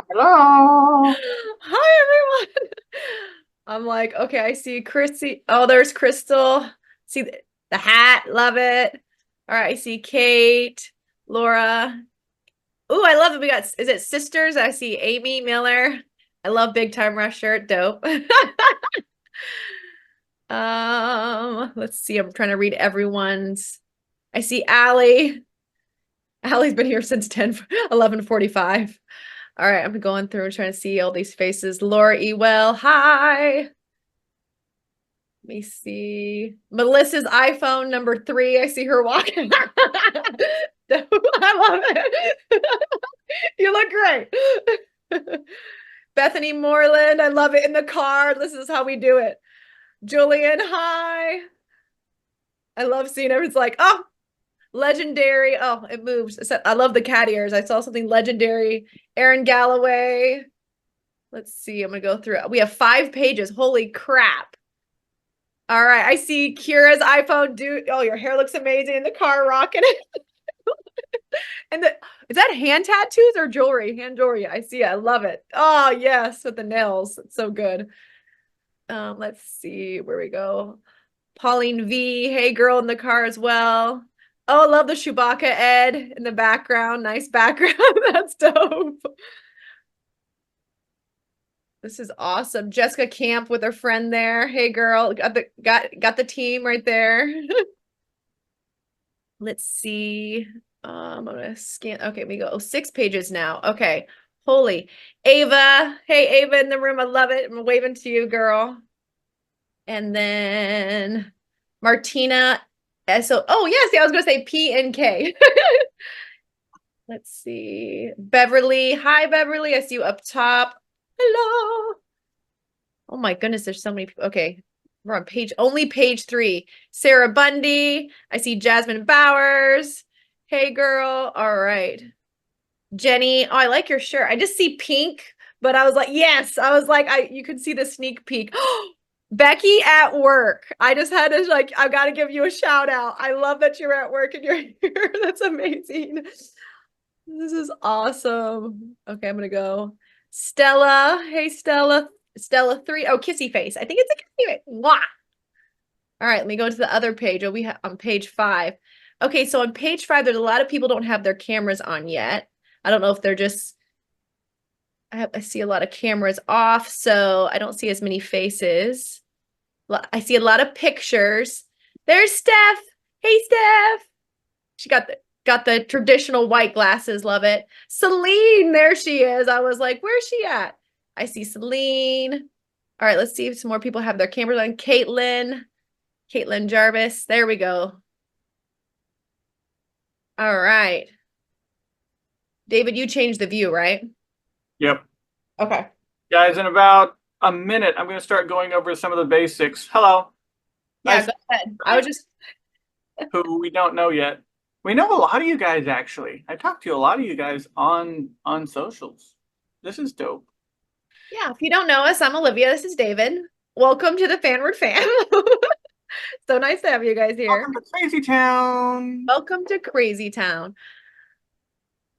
Hello. Hi, everyone. I'm like, okay, I see Chrissy. Oh, there's Crystal. See the hat. Love it. All right, I see Kate, Laura. Ooh, I love it. We got, is it sisters? I see Amy Miller. I love Big Time Rush shirt. Dope. Let's see. I'm trying to read everyone's. I see Allie. Allie's been here since 11:45. All right, I'm going through trying to see all these faces. Laura Ewell, hi. Let me see. Melissa's iPhone number 3. I see her walking. I love it. You look great. Bethany Moreland, I love it in the car. This is how we do it. Julian, hi. I love seeing everyone's like, oh, legendary. Oh, it moves. I love the cat ears. I saw something legendary. Aaron Galloway. Let's see. I'm going to go through. We have 5 pages. Holy crap. All right. I see Kira's iPhone. Dude, oh, your hair looks amazing in the car, rocking it. And is that hand tattoos or jewelry? Hand jewelry. I see it. I love it. Oh, yes, with the nails. It's so good. Let's see where we go. Pauline V. Hey, girl in the car as well. Oh, I love the Chewbacca Ed in the background. Nice background. That's dope. This is awesome. Jessica Camp with her friend there. Hey girl, got the team right there. Let's see. I'm gonna scan. Okay, we go 6 pages now. Okay. Holy Ava. Hey Ava in the room. I love it. I'm waving to you, girl. And then Martina. So oh yeah, see, I was gonna say P and K. Let's see. Beverly. Hi, Beverly. I see you up top. Hello. Oh my goodness, there's so many people. Okay, we're on only page 3. Sarah Bundy. I see Jasmine Bowers. Hey, girl. All right. Jenny. Oh, I like your shirt. I just see pink, but I was like, yes. I was like, you could see the sneak peek. Becky at work. I just had to like, I got to give you a shout out. I love that you're at work and you're here. That's amazing. This is awesome. Okay, I'm gonna go. Stella. Hey, Stella. Stella 3. Oh, kissy face. I think it's a kissy face. Mwah. All right, let me go to the other page. Oh, we have on page 5. Okay, so on page 5, there's a lot of people don't have their cameras on yet. I don't know if they're just, I see a lot of cameras off, so I don't see as many faces. I see a lot of pictures. There's Steph. Hey, Steph. She got the traditional white glasses. Love it. Celine, there she is. I was like, where's she at? I see Celine. All right, let's see if some more people have their cameras on. Caitlin Jarvis. There we go. All right. David, you changed the view, right? Yep. Okay. Guys, in about a minute, I'm going to start going over some of the basics. Hello. Yeah, Nice go ahead. I was just, who we don't know yet. We know a lot of you guys, actually. I talked to a lot of you guys on socials. This is dope. yeah, if you don't know us, I'm Olivia. This is David. Welcome to the Fanward fam. So nice to have you guys here. Welcome to Crazy Town. Welcome to Crazy Town.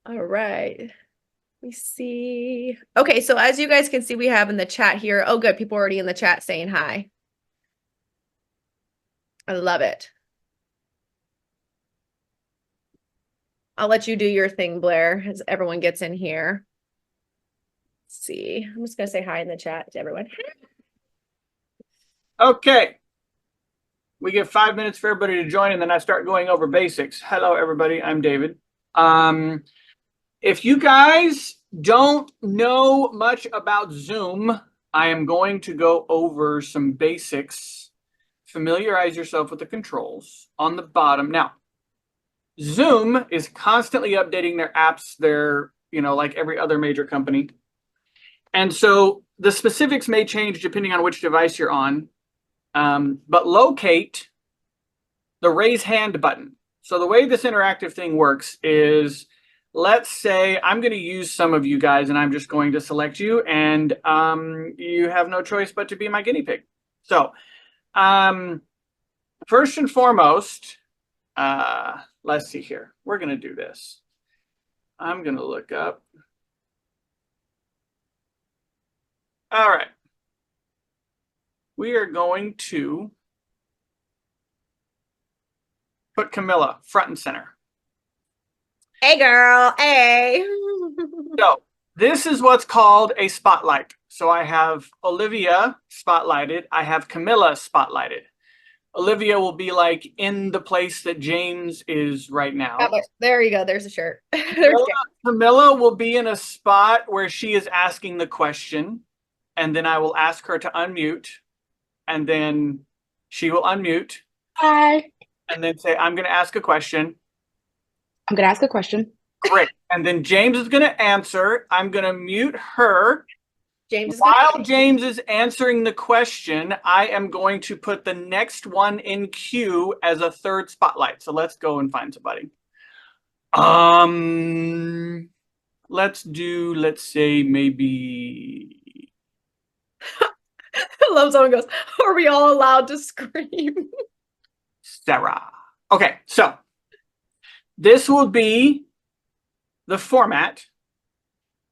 All right. Let me see. Okay, so as you guys can see, we have in the chat here. Oh, good. People already in the chat saying hi. I love it. I'll let you do your thing, Blair, as everyone gets in here. Let's see. I'm just going to say hi in the chat to everyone. Okay. We give 5 minutes for everybody to join, and then I start going over basics. Hello, everybody. I'm David. If you guys don't know much about Zoom, I am going to go over some basics. Familiarize yourself with the controls on the bottom. Now, Zoom is constantly updating their apps. They're, like every other major company. And so the specifics may change depending on which device you're on. But locate the raise hand button. So the way this interactive thing works is, let's say I'm going to use some of you guys and I'm just going to select you, and you have no choice but to be my guinea pig. So first and foremost, let's see here. We're going to do this. I'm going to look up All right. We are going to put Camilla front and center. Hey, girl. Hey. So this is what's called a spotlight. So I have Olivia spotlighted. I have Camilla spotlighted. Olivia will be like in the place that James is right now. There you go. There's a shirt. Camilla will be in a spot where she is asking the question, and then I will ask her to unmute, and then she will unmute. Hi. And then say, I'm going to ask a question. I'm going to ask a question. Great. And then James is going to answer. I'm going to mute her. While James is answering the question, I am going to put the next one in queue as a third spotlight. So let's go and find somebody. Let's say maybe. I love someone goes, are we all allowed to scream? Sarah. Okay, so this will be the format.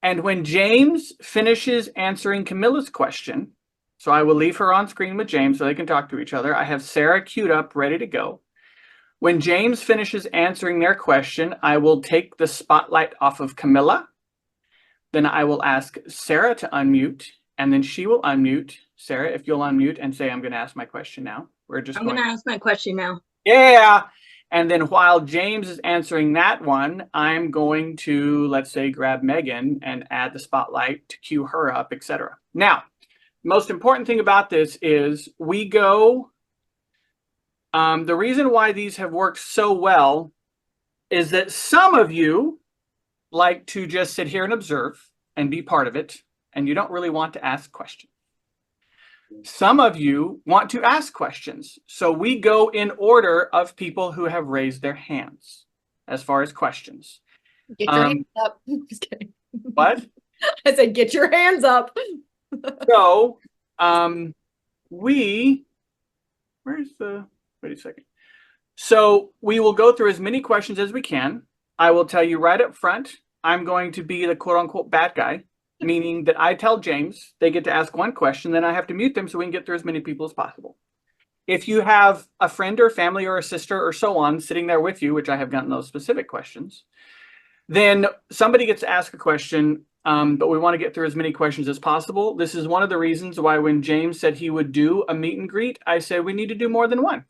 And when James finishes answering Camilla's question, so I will leave her on screen with James so they can talk to each other. I have Sarah queued up, ready to go. When James finishes answering their question, I will take the spotlight off of Camilla. Then I will ask Sarah to unmute, and then she will unmute. Sarah, if you'll unmute and say, I'm going to ask my question now. I'm going to ask my question now. Yeah. And then while James is answering that one, I'm going to, let's say, grab Megan and add the spotlight to cue her up, etc. Now, the most important thing about this is we go, the reason why these have worked so well is that some of you like to just sit here and observe and be part of it, and you don't really want to ask questions. Some of you want to ask questions. So we go in order of people who have raised their hands as far as questions. Get your hands up. Just kidding. What? I said, get your hands up. So wait a second. So we will go through as many questions as we can. I will tell you right up front, I'm going to be the quote unquote bad guy. Meaning that I tell James they get to ask one question, then I have to mute them so we can get through as many people as possible. If you have a friend or family or a sister or so on sitting there with you, which I have gotten those specific questions, then somebody gets to ask a question, but we want to get through as many questions as possible. This is one of the reasons why when James said he would do a meet and greet, I said we need to do more than one.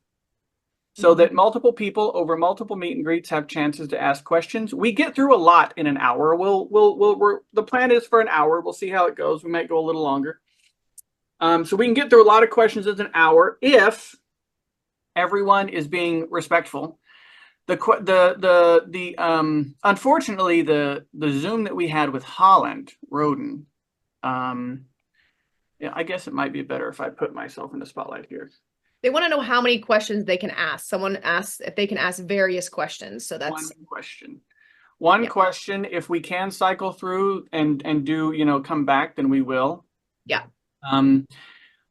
So that multiple people over multiple meet and greets have chances to ask questions. We get through a lot in an hour. The plan is for an hour. We'll see how it goes. We might go a little longer. So we can get through a lot of questions in an hour if everyone is being respectful. Unfortunately, the Zoom that we had with Holland Roden, yeah, I guess it might be better if I put myself in the spotlight here. They want to know how many questions they can ask. Someone asked if they can ask various questions. So that's one question. One question. If we can cycle through and do, come back, then we will. Yeah.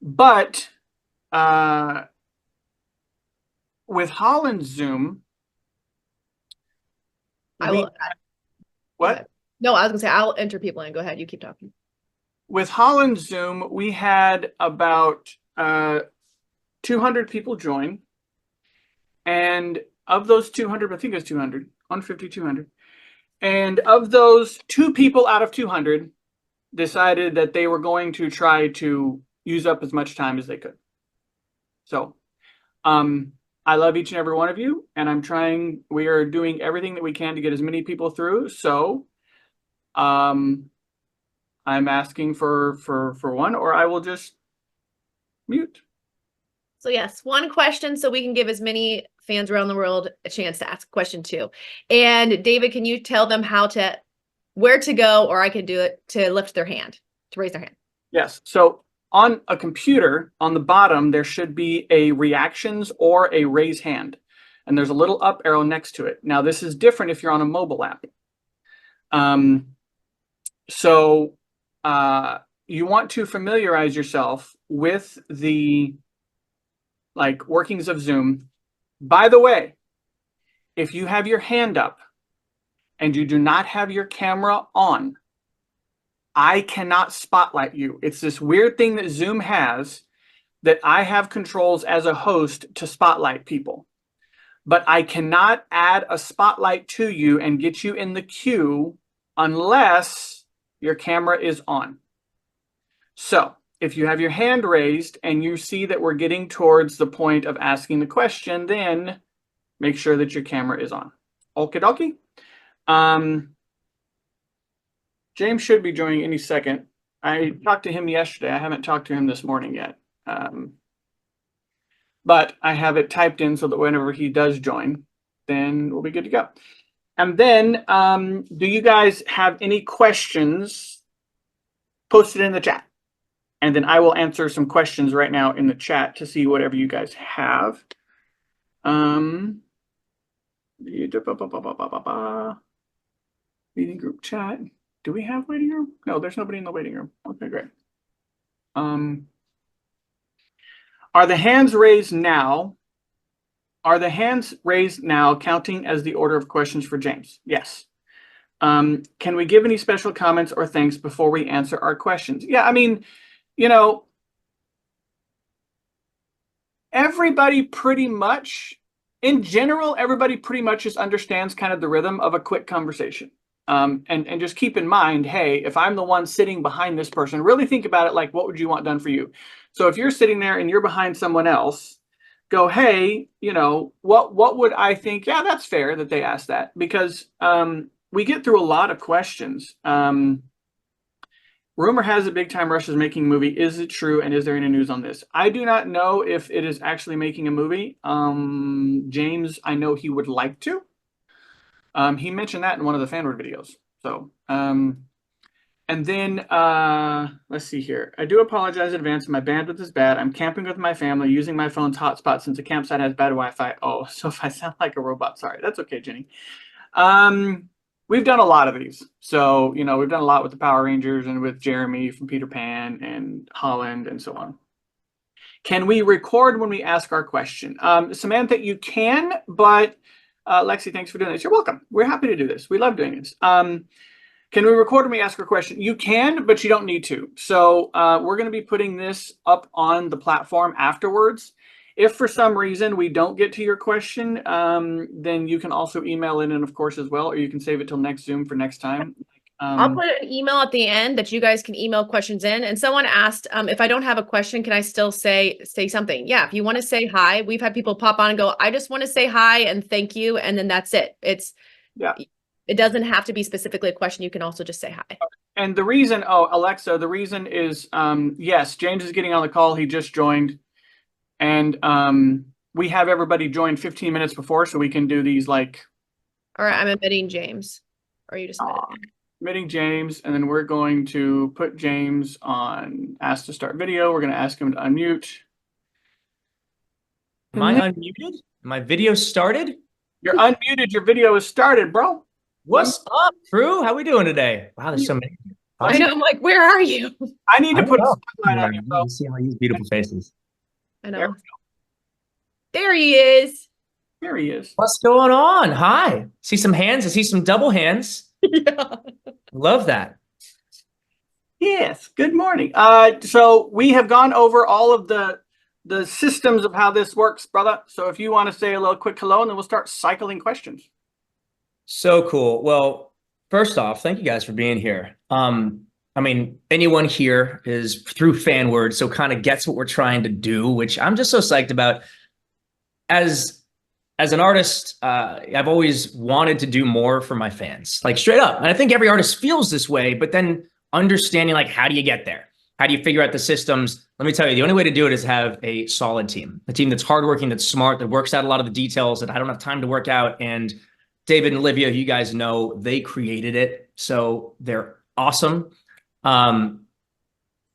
But with Holland's Zoom, what? No, I was gonna say I'll enter people in. Go ahead. You keep talking. With Holland's Zoom, we had about 200 people join, and of those 200, I think it was 200, 150, 200, and of those, 2 people out of 200 decided that they were going to try to use up as much time as they could. So I love each and every one of you, and we are doing everything that we can to get as many people through. So I'm asking for one, or I will just mute. So yes, one question so we can give as many fans around the world a chance to ask a question too. And David, can you tell them where to go, or I can do it, to lift their hand, to raise their hand? Yes. So on a computer, on the bottom, there should be a reactions or a raise hand. And there's a little up arrow next to it. Now, this is different if you're on a mobile app. You want to familiarize yourself with the workings of Zoom. By the way, if you have your hand up and you do not have your camera on, I cannot spotlight you. It's this weird thing that Zoom has that I have controls as a host to spotlight people. But I cannot add a spotlight to you and get you in the queue unless your camera is on. So if you have your hand raised and you see that we're getting towards the point of asking the question, then make sure that your camera is on. Okie dokie. James should be joining any second. I talked to him yesterday. I haven't talked to him this morning yet. But I have it typed in so that whenever he does join, then we'll be good to go. And then, do you guys have any questions? Post it in the chat. And then I will answer some questions right now in the chat to see whatever you guys have. Meeting group chat. Do we have waiting room? No, there's nobody in the waiting room. Okay, great. Are the hands raised now? Are the hands raised now counting as the order of questions for James? Yes. Can we give any special comments or thanks before we answer our questions? Yeah, I mean, you know, everybody pretty much, in general, everybody pretty much just understands kind of the rhythm of a quick conversation. And just keep in mind, hey, if I'm the one sitting behind this person, really think about it like, what would you want done for you? So if you're sitting there and you're behind someone else, go, hey, you know, what would I think? Yeah, that's fair that they asked that, because we get through a lot of questions. Rumor has it Big Time Rush is making a movie. Is it true? And is there any news on this? I do not know if it is actually making a movie. James, I know he would like to. He mentioned that in one of the Fanward videos. So, and then let's see here. I do apologize in advance. My bandwidth is bad. I'm camping with my family using my phone's hotspot since the campsite has bad Wi-Fi. Oh, so if I sound like a robot, sorry. That's okay, Jenny. We've done a lot of these. So, you know, we've done a lot with the Power Rangers and with Jeremy from Peter Pan and Holland and so on. Can we record when we ask our question? Samantha, you can, but Lexi, thanks for doing this. You're welcome. We're happy to do this. We love doing this. Can we record when we ask a question? You can, but you don't need to. So we're going to be putting this up on the platform afterwards. If for some reason we don't get to your question, then you can also email in, and of course as well, or you can save it till next Zoom for next time. I'll put an email at the end that you guys can email questions in. And someone asked, if I don't have a question, can I still say something? Yeah, if you want to say hi, we've had people pop on and go, I just want to say hi and thank you, and then that's it. It doesn't have to be specifically a question. You can also just say hi. And the reason, Alexa, the reason is, yes, James is getting on the call. He just joined. And we have everybody join 15 minutes before, so we can do these like. All right, I'm admitting James. Or are you just admitting James, and then we're going to put James on ask to start video. We're going to ask him to unmute. Am I unmuted? My video started? You're unmuted. Your video is started, bro. What's up, crew? How we doing today? Wow, there's so many. I know, I'm like, where are you? I need to put a spotlight on you, bro. See all these beautiful faces. I know. There he is. There he is. What's going on? Hi. See some hands. I see some double hands. Yeah. Love that. Yes. Good morning. So we have gone over all of the systems of how this works, brother. So if you want to say a little quick hello, and then we'll start cycling questions. So cool. Well, first off, thank you guys for being here. I mean, anyone here is through Fanward, so kind of gets what we're trying to do, which I'm just so psyched about. As an artist, I've always wanted to do more for my fans, like straight up. And I think every artist feels this way, but then understanding like, how do you get there? How do you figure out the systems? Let me tell you, the only way to do it is have a solid team, a team that's hardworking, that's smart, that works out a lot of the details that I don't have time to work out. And David and Olivia, you guys know, they created it. So they're awesome. And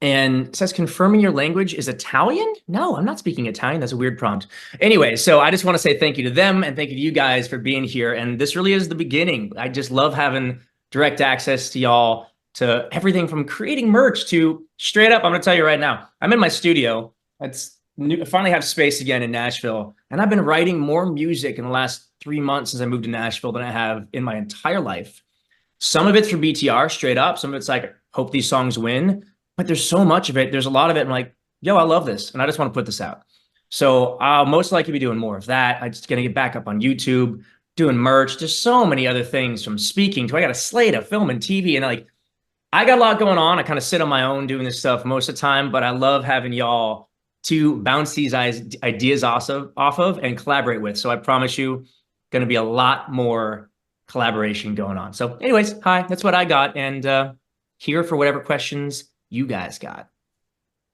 it says confirming your language is Italian. No, I'm not speaking Italian. That's a weird prompt. Anyway, so I just want to say thank you to them and thank you to you guys for being here. And this really is the beginning. I just love having direct access to y'all, to everything from creating merch to straight up. I'm going to tell you right now, I'm in my studio. It's new. I finally have space again in Nashville. And I've been writing more music in the last 3 months since I moved to Nashville than I have in my entire life. Some of it's for BTR straight up. Some of it's like hope these songs win. But there's so much of it. There's a lot of it. I'm like, yo, I love this. And I just want to put this out. So I'll most likely be doing more of that. I'm just going to get back up on YouTube, doing merch. There's so many other things, from speaking to I got a slate of film and TV. And like, I got a lot going on. I kind of sit on my own doing this stuff most of the time, but I love having y'all to bounce these ideas off of and collaborate with. So I promise you, going to be a lot more collaboration going on. So anyways, hi, that's what I got. And here for whatever questions you guys got.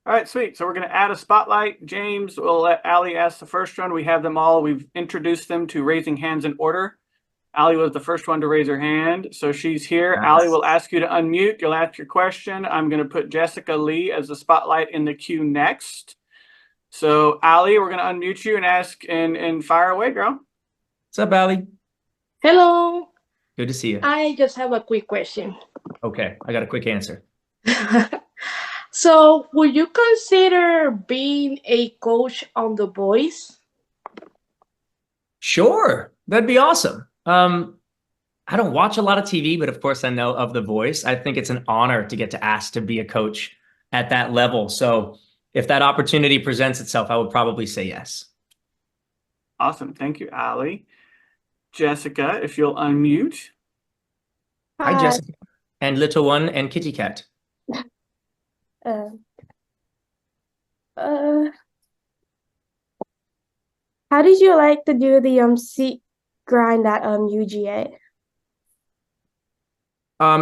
All right, sweet. So we're going to add a spotlight. James will let Allie ask the first one. We have them all. We've introduced them to raising hands in order. Allie was the first one to raise her hand, so she's here. Nice. Allie will ask you to unmute. You'll ask your question. I'm going to put Jessica Lee as the spotlight in the queue next. So Allie, we're going to unmute you and ask and fire away, girl. What's up, Allie? Hello. Good to see you. I just have a quick question. Okay, I got a quick answer. So, would you consider being a coach on The Voice? Sure, that'd be awesome. I don't watch a lot of TV, but of course I know of The Voice. I think it's an honor to get to ask to be a coach at that level. So if that opportunity presents itself, I would probably say yes. Awesome. Thank you, Allie. Jessica, if you'll unmute. Hi, Jessica. And little one and kitty cat. How did you like to do the seat grind at UGA?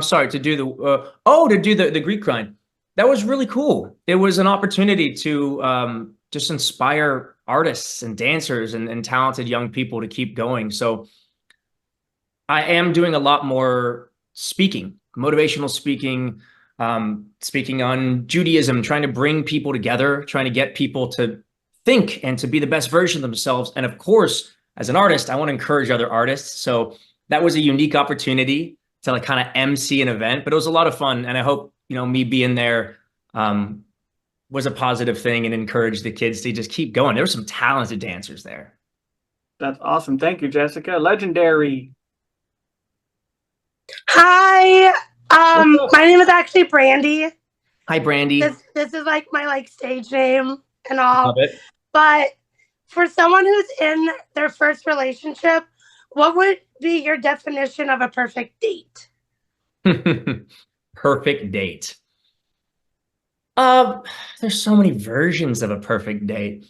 Sorry, to do the Greek grind. That was really cool. It was an opportunity to just inspire artists and dancers and talented young people to keep going. So I am doing a lot more speaking, motivational speaking, speaking on Judaism, trying to bring people together, trying to get people to think and to be the best version of themselves. And of course, as an artist, I want to encourage other artists. So that was a unique opportunity to like kind of MC an event, but it was a lot of fun. And I hope, me being there was a positive thing and encouraged the kids to just keep going. There were some talented dancers there. That's awesome. Thank you, Jessica. Legendary. Hi, my name is actually Brandy. Hi, Brandy. This is like my stage name and all. Love it. But for someone who's in their first relationship, what would be your definition of a perfect date? Perfect date. There's so many versions of a perfect date.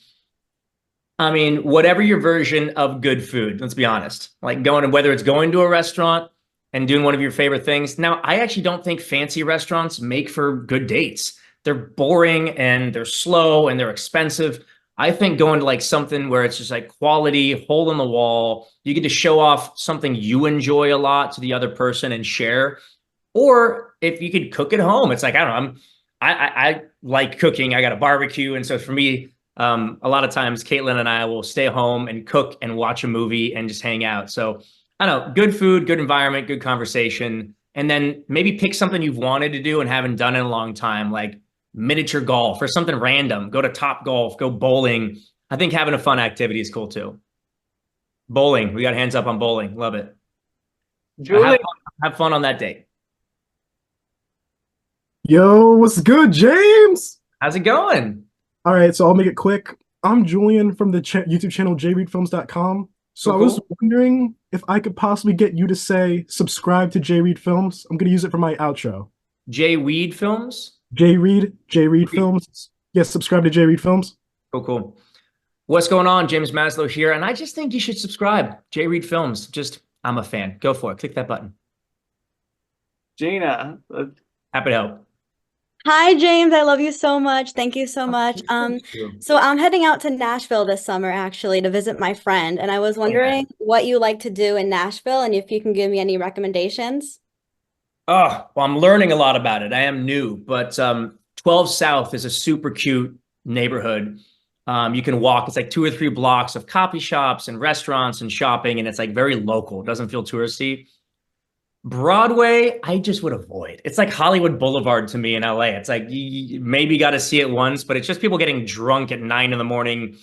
I mean, whatever your version of good food, let's be honest, like whether it's going to a restaurant and doing one of your favorite things. Now, I actually don't think fancy restaurants make for good dates. They're boring and they're slow and they're expensive. I think going to like something where it's just like quality, hole in the wall, you get to show off something you enjoy a lot to the other person and share. Or if you could cook at home, it's like, I don't know, I like cooking. I got a barbecue. And so for me, a lot of times Caitlin and I will stay home and cook and watch a movie and just hang out. So I don't know, good food, good environment, good conversation. And then maybe pick something you've wanted to do and haven't done in a long time, like miniature golf or something random. Go to Top Golf, go bowling. I think having a fun activity is cool too. Bowling, we got hands up on bowling. Love it. Julie. Have fun on that date. Yo, what's good, James? How's it going? All right, so I'll make it quick. I'm Julian from the YouTube channel jreadfilms.com. So Cool. I was wondering if I could possibly get you to say subscribe to J-Read Films. I'm going to use it for my outro. J Weed Films? J-Read Films. Yes, subscribe to J-Read Films. Cool. What's going on? James MASLOW here. And I just think you should subscribe. J Read Films. I'm a fan. Go for it. Click that button. Gina. Happy to help. Hi, James. I love you so much. Thank you so much. Thank you. So I'm heading out to Nashville this summer, actually, to visit my friend. And I was wondering what you like to do in Nashville and if you can give me any recommendations. Oh, well, I'm learning a lot about it. I am new, but 12 South is a super cute neighborhood. You can walk. It's like 2 or 3 blocks of coffee shops and restaurants and shopping, and it's like very local. It doesn't feel touristy. Broadway, I just would avoid. It's like Hollywood Boulevard to me in LA. It's like you maybe got to see it once, but it's just people getting drunk at 9 in the morning.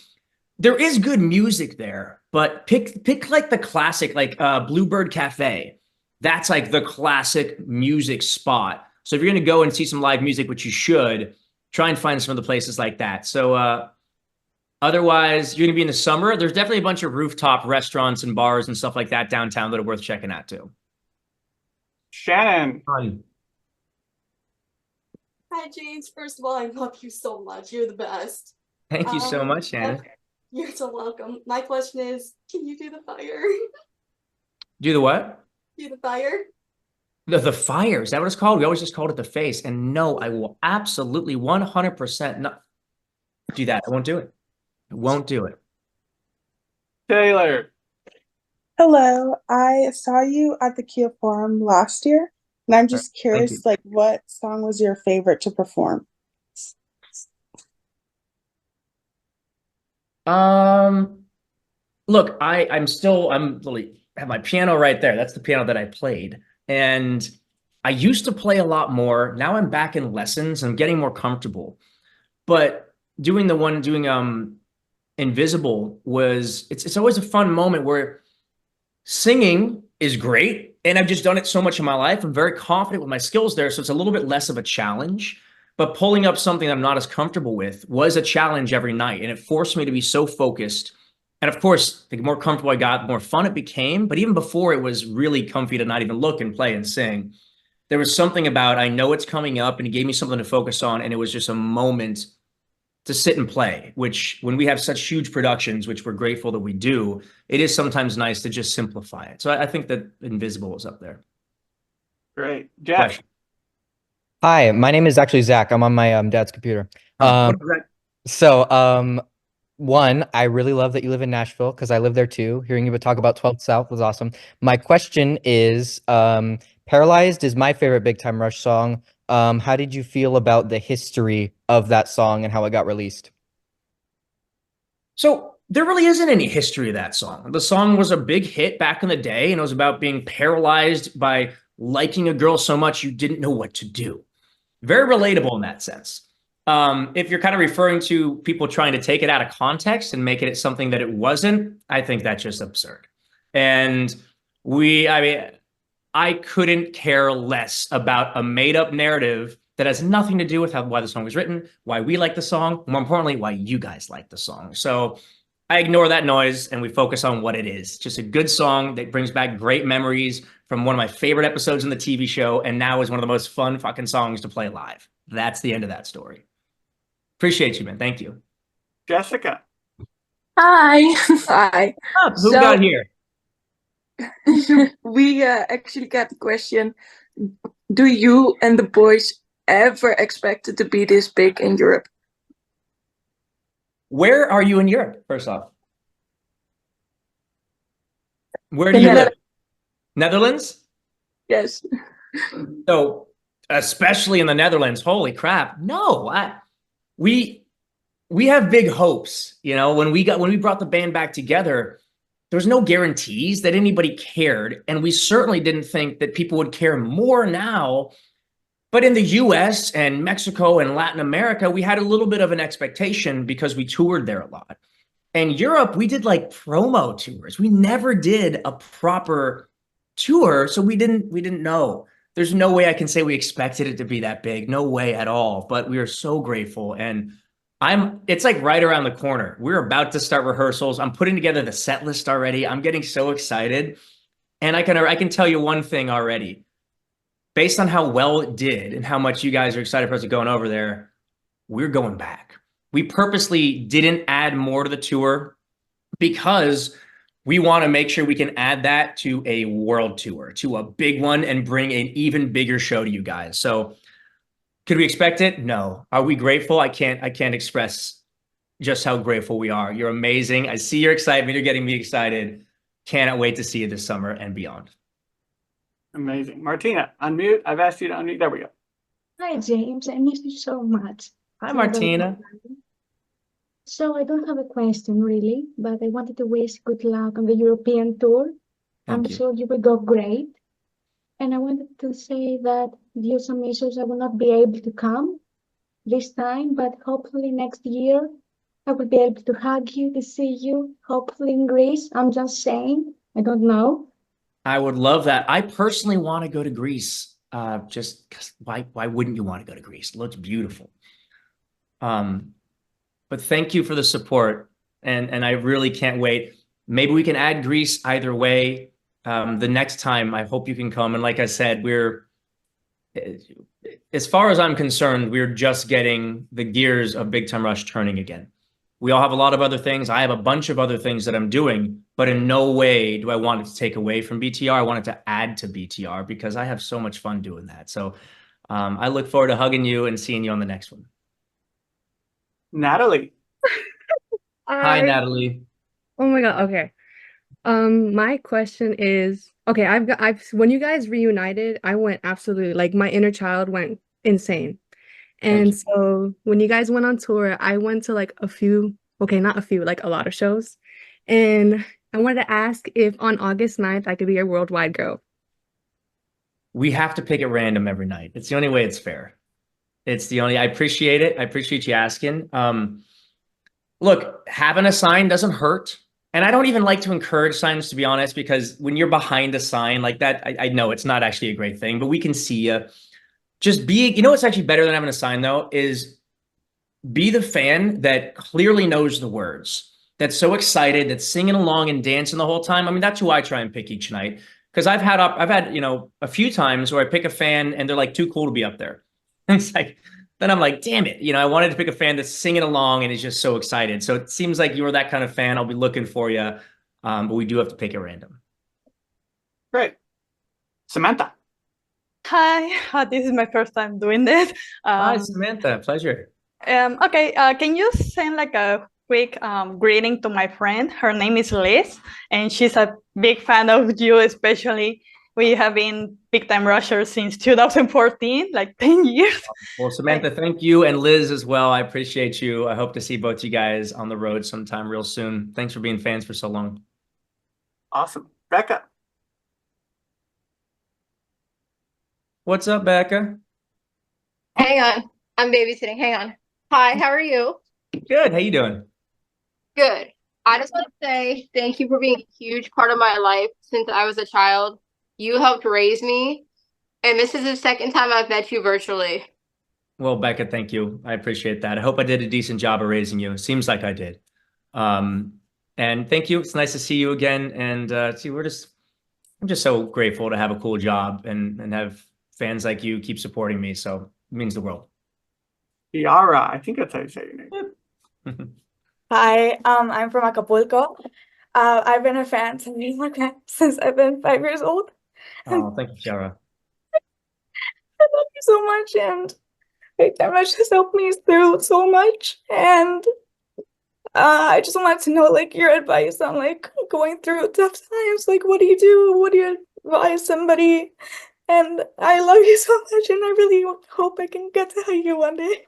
There is good music there, but pick like the classic, like Bluebird Cafe. That's like the classic music spot. So if you're going to go and see some live music, which you should, try and find some of the places like that. So otherwise, you're going to be in the summer. There's definitely a bunch of rooftop restaurants and bars and stuff like that downtown that are worth checking out too. Shannon. Fun. Hi, James. First of all, I love you so much. You're the best. Thank you so much, Shannon. Okay. You're so welcome. My question is, can you do the fire? Do the what? Do the fire? The fire, is that what it's called? We always just called it the face. And no, I will absolutely 100% not do that. I won't do it. I won't do it. Taylor. Hello, I saw you at the Kia Forum last year, and I'm just you. curious, like, what song was your favorite to perform? Look, I'm literally have my piano right there. That's the piano that I played. And I used to play a lot more. Now I'm back in lessons. I'm getting more comfortable. But doing Invisible it's always a fun moment where singing is great. And I've just done it so much in my life. I'm very confident with my skills there. So it's a little bit less of a challenge. But pulling up something I'm not as comfortable with was a challenge every night. And it forced me to be so focused. And of course, the more comfortable I got, the more fun it became. But even before, it was really comfy to not even look and play and sing. There was something about, I know it's coming up, and it gave me something to focus on. And it was just a moment to sit and play, which when we have such huge productions, which we're grateful that we do, it is sometimes nice to just simplify it. So I think that Invisible is up there. Great. Jeff. Hi, my name is actually Zach. I'm on my dad's computer. One, I really love that you live in Nashville because I live there too. Hearing you talk about 12th South was awesome. My question is, Paralyzed is my favorite Big Time Rush song. How did you feel about the history of that song and how it got released? So there really isn't any history of that song. The song was a big hit back in the day, and it was about being paralyzed by liking a girl so much you didn't know what to do. Very relatable in that sense. If you're kind of referring to people trying to take it out of context and make it something that it wasn't, I think that's just absurd. And I couldn't care less about a made-up narrative that has nothing to do with why the song was written, why we like the song, more importantly, why you guys like the song. So I ignore that noise and we focus on what it is. Just a good song that brings back great memories from one of my favorite episodes in the TV show, and now is one of the most fun fucking songs to play live. That's the end of that story. Appreciate you, man. Thank you. Jessica. Hi. Hi. Who got here? We actually got the question, do you and the boys ever expect it to be this big in Europe? Where are you in Europe, first off? Where do you live? Netherlands? Yes. So, especially in the Netherlands, holy crap. No, we have big hopes. You know, when we brought the band back together, there was no guarantees that anybody cared. And we certainly didn't think that people would care more now. But in the US and Mexico and Latin America, we had a little bit of an expectation because we toured there a lot. And Europe, we did like promo tours. We never did a proper tour. So we didn't know. There's no way I can say we expected it to be that big. No way at all. But we are so grateful. And it's like right around the corner. We're about to start rehearsals. I'm putting together the set list already. I'm getting so excited. And I can tell you one thing already. Based on how well it did and how much you guys are excited for us going over there, we're going back. We purposely didn't add more to the tour because we want to make sure we can add that to a world tour, to a big one, and bring an even bigger show to you guys. So could we expect it? No. Are we grateful? I can't express just how grateful we are. You're amazing. I see your excitement. You're getting me excited. Cannot wait to see you this summer and beyond. Amazing. Martina, unmute. I've asked you to unmute. There we go. Hi, James. I miss you so much. Hi, Martina. So I don't have a question really, but I wanted to wish good luck on the European tour. I'm sure you will go great. And I wanted to say that due to some issues, I will not be able to come this time, but hopefully next year I will be able to hug you, to see you, hopefully in Greece. I'm just saying, I don't know. I would love that. I personally want to go to Greece. just 'cause why wouldn't you want to go to Greece? It looks beautiful. But thank you for the support, and I really can't wait. Maybe we can add Greece either way. The next time, I hope you can come. And like I said, as far as I'm concerned, we're just getting the gears of Big Time Rush turning again. We all have a lot of other things. I have a bunch of other things that I'm doing, but in no way do I want it to take away from BTR. I want it to add to BTR because I have so much fun doing that. So I look forward to hugging you and seeing you on the next one. Natalie. Hi, Natalie. Oh my God. Okay. My question is, okay, when you guys reunited, I went absolutely, like, my inner child went insane. And so when you guys went on tour, I went to like a few, okay, not a few, like a lot of shows. And I wanted to ask if on August 9th, I could be your worldwide girl. We have to pick at random every night. It's the only way it's fair. I appreciate it. I appreciate you asking. Look, having a sign doesn't hurt. And I don't even like to encourage signs, to be honest, because when you're behind a sign like that, I know it's not actually a great thing, but we can see you. Just you know what's actually better than having a sign, though, is be the fan that clearly knows the words, that's so excited, that's singing along and dancing the whole time. I mean, that's who I try and pick each night. Because I've had a few times where I pick a fan and they're like too cool to be up there. It's like, then I'm like, damn it. I wanted to pick a fan that's singing along and is just so excited. So it seems like you're that kind of fan. I'll be looking for you. But we do have to pick at random. Great. Samantha. Hi, this is my first time doing this. Hi, Samantha. Pleasure. Okay, can you send like a quick greeting to my friend? Her name is Liz, and she's a big fan of you, especially. We have been Big Time Rushers since 2014, like 10 years. Well, Samantha, thank you. And Liz as well. I appreciate you. I hope to see both you guys on the road sometime real soon. Thanks for being fans for so long. Awesome. Becca. What's up, Becca? Hang on. I'm babysitting. Hang on. Hi, how are you? Good. How you doing? Good. I just want to say thank you for being a huge part of my life since I was a child. You helped raise me, and this is the second time I've met you virtually. Well, Becca, thank you. I appreciate that. I hope I did a decent job of raising you. Seems like I did. And thank you. It's nice to see you again. And I'm just so grateful to have a cool job and have fans like you keep supporting me. So it means the world. Yara, I think that's how you say your name. Hi, I'm from Acapulco. I've been a fan since I've been 5 years old. Oh, thank you, Yara. I love you so much, and Big Time Rush has helped me through so much. And I just wanted to know, like, your advice on like going through tough times. Like, what do you do? What do you advise somebody? And I love you so much, and I really hope I can get to hug you one day.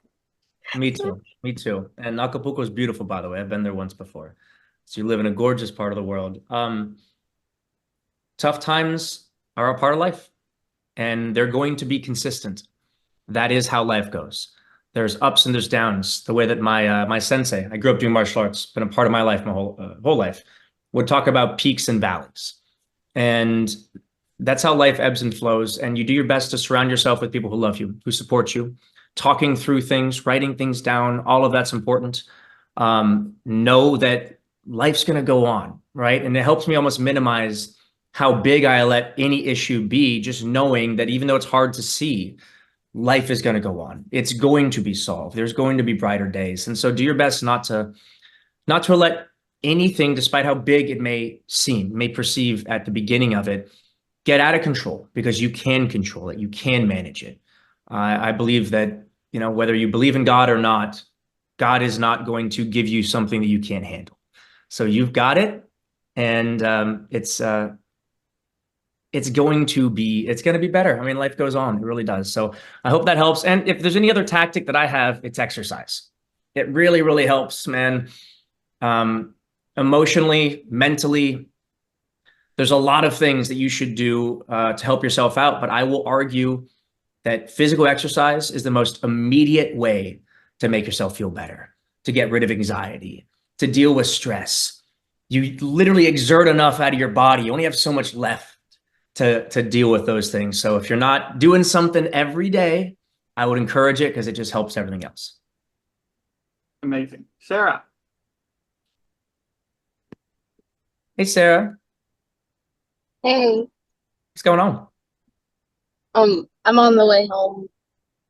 Me too. Me too. And Acapulco is beautiful, by the way. I've been there once before. So you live in a gorgeous part of the world. Tough times are a part of life, and they're going to be consistent. That is how life goes. There's ups and there's downs. The way that my sensei, I grew up doing martial arts, been a part of my life my whole life, would talk about peaks and valleys. And that's how life ebbs and flows. And you do your best to surround yourself with people who love you, who support you, talking through things, writing things down. All of that's important. Know that life's going to go on, right? And it helps me almost minimize how big I let any issue be, just knowing that even though it's hard to see, life is going to go on. It's going to be solved. There's going to be brighter days. And so do your best not to let anything, despite how big it may seem, may perceive at the beginning of it, get out of control, because you can control it. You can manage it. I believe that, whether you believe in God or not, God is not going to give you something that you can't handle. So you've got it, and it's going to be better. I mean, life goes on. It really does. So I hope that helps. And if there's any other tactic that I have, it's exercise. It really, really helps, man. Emotionally, mentally, there's a lot of things that you should do to help yourself out. But I will argue that physical exercise is the most immediate way to make yourself feel better, to get rid of anxiety, to deal with stress. You literally exert enough out of your body. You only have so much left to deal with those things. So if you're not doing something every day, I would encourage it because it just helps everything else. Amazing. Sarah. Hey, Sarah. Hey, What's going on? I'm on the way home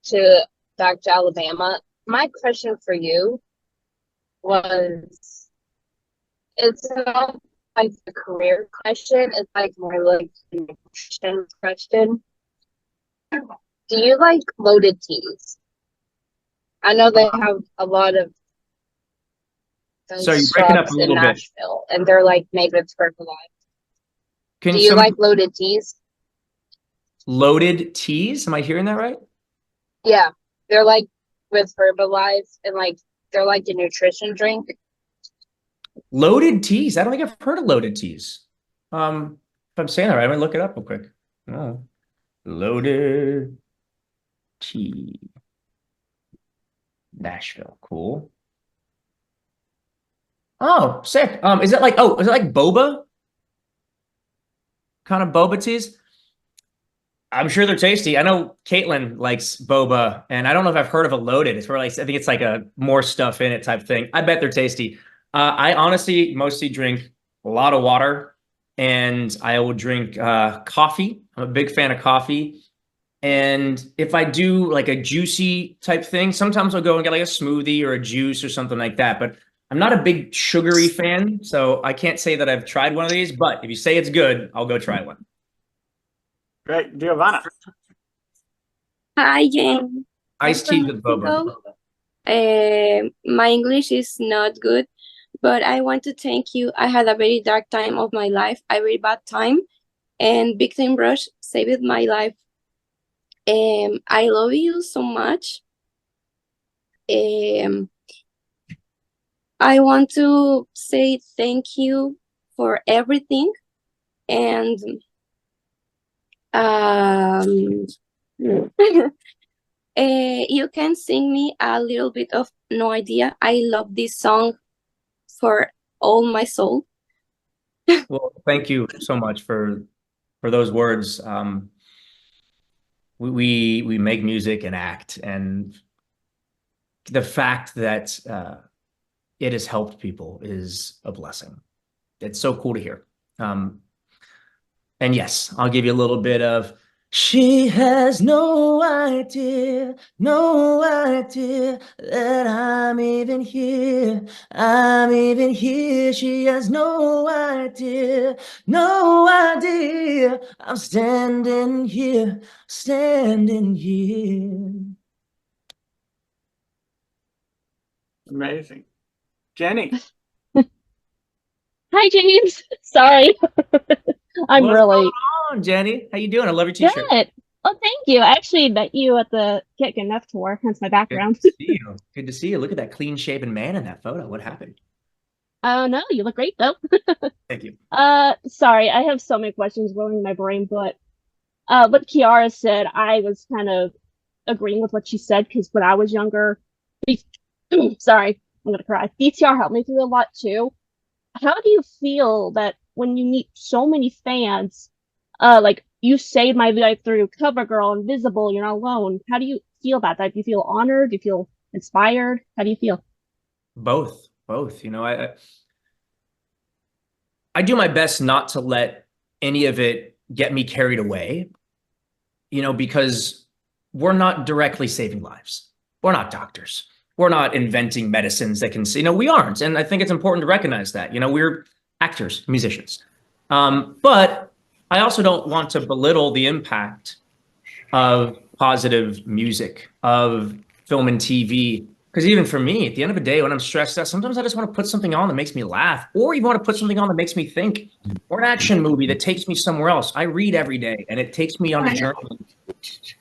to back to Alabama. My question for you was, it's not like a career question, it's like more like a nutrition question. Do you like loaded teas? I know they have a lot of So those you're breaking up shops a in little bit. Nashville, and they're like made with Herbalife. Can Do you some like loaded teas? loaded teas? Am I hearing that right? Yeah, they're like with Herbalife, and like they're like a nutrition drink. Loaded teas. I don't think I've heard of loaded teas. If I'm saying that right, I'm gonna look it up real quick. Oh, loaded tea. Nashville. Cool. Oh, sick. Is it like boba? Kind of boba teas? I'm sure they're tasty. I know Caitlin likes boba, and I don't know if I've heard of a loaded. It's where like I think it's like a more stuff in it type thing. I bet they're tasty. I honestly mostly drink a lot of water, and I will drink coffee. I'm a big fan of coffee. And if I do like a juicy type thing, sometimes I'll go and get like a smoothie or a juice or something like that. But I'm not a big sugary fan, so I can't say that I've tried one of these. But if you say it's good, I'll go try one. Great. Giovanna. Hi, Jen. Iced tea with boba. My English is not good, but I want to thank you. I had a very dark time of my life, a very bad time, and Big Time Rush saved my life. I love you so much. I want to say thank you for everything, and you can sing me a little bit of No Idea. I love this song for all my soul. Well, thank you so much for those words. We make music and act, and the fact that it has helped people is a blessing. It's so cool to hear. And yes, I'll give you a little bit of she has no idea that I'm even here. I'm even here. She has no idea. I'm standing here. Amazing. Jenny. Hi, James. Sorry. I'm What's really going on, Jenny? How you doing? I love your t-shirt. good. Oh, thank you. I actually met you at the Get Good Enough tour, hence my background. Good to see you. Good to see you. Look at that clean-shaven man in that photo. What happened? Oh no, you look great though. Thank you. Sorry, I have so many questions rolling in my brain, but what Kiara said, I was kind of agreeing with what she said because when I was younger, sorry, I'm gonna cry. BTR helped me through a lot too. How do you feel that when you meet so many fans, like you saved my life through CoverGirl, Invisible, You're Not Alone? How do you feel about that? Do you feel honored? Do you feel inspired? How do you feel? Both. You know, I do my best not to let any of it get me carried away, you know, because we're not directly saving lives. We're not doctors. We're not inventing medicines that can see, we aren't. And I think it's important to recognize that, we're actors, musicians. But I also don't want to belittle the impact of positive music, of film and TV. Because even for me, at the end of the day, when I'm stressed out, sometimes I just want to put something on that makes me laugh, or even want to put something on that makes me think, or an action movie that takes me somewhere else. I read every day, and it takes me on a journey.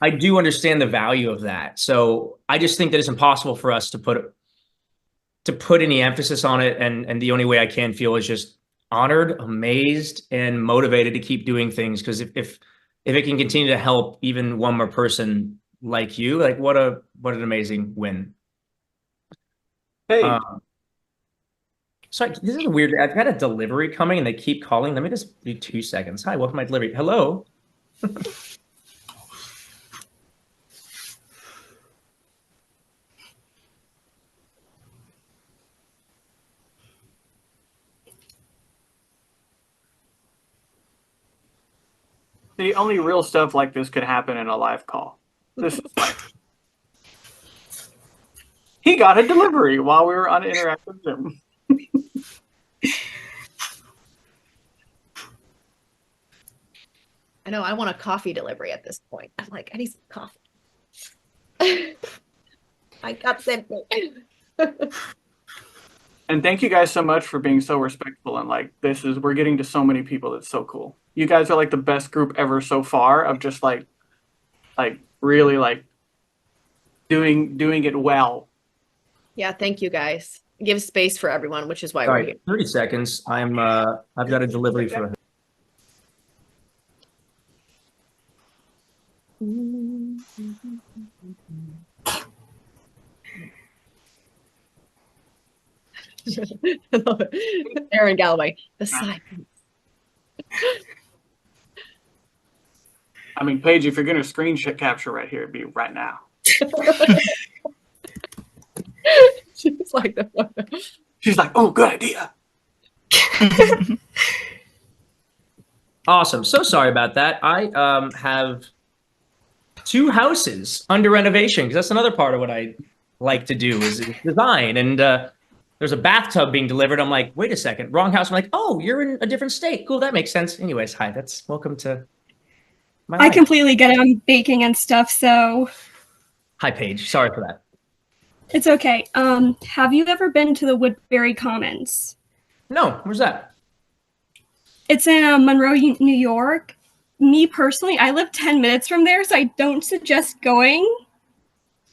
I do understand the value of that. So I just think that it's impossible for us to put any emphasis on it. And the only way I can feel is just honored, amazed, and motivated to keep doing things. Because if it can continue to help even one more person like you, like what an amazing win. Hey. Sorry, this is weird. I've got a delivery coming and they keep calling. Let me just do 2 seconds. Hi, welcome to my delivery. Hello. The only real stuff like this could happen in a live call. This is like he got a delivery while we were on interactive Zoom. I know I want a coffee delivery at this point. I'm like, I need some coffee. My cup's empty. And thank you guys so much for being so respectful and like we're getting to so many people. That's so cool. You guys are like the best group ever so far of just like really like doing it well. Yeah, thank you guys. Give space for everyone, which is why All we're right, here. 30 seconds. I've got a delivery for Aaron Galloway, the silence. I mean, Paige, if you're gonna screen capture right here, it'd be right now. She's like She's like, oh, good idea. Awesome. So sorry about that. I have 2 houses under renovation because that's another part of what I like to do is design. And there's a bathtub being delivered. I'm like, wait a second, wrong house. I'm like, oh, you're in a different state. Cool, that makes sense. Anyways, hi, welcome to my I life. completely get it on baking and stuff, so Hi, Paige. Sorry for that. it's okay. Have you ever been to the Woodbury Commons? No, where's that? It's in Monroe, New York. Me personally, I live 10 minutes from there, so I don't suggest going.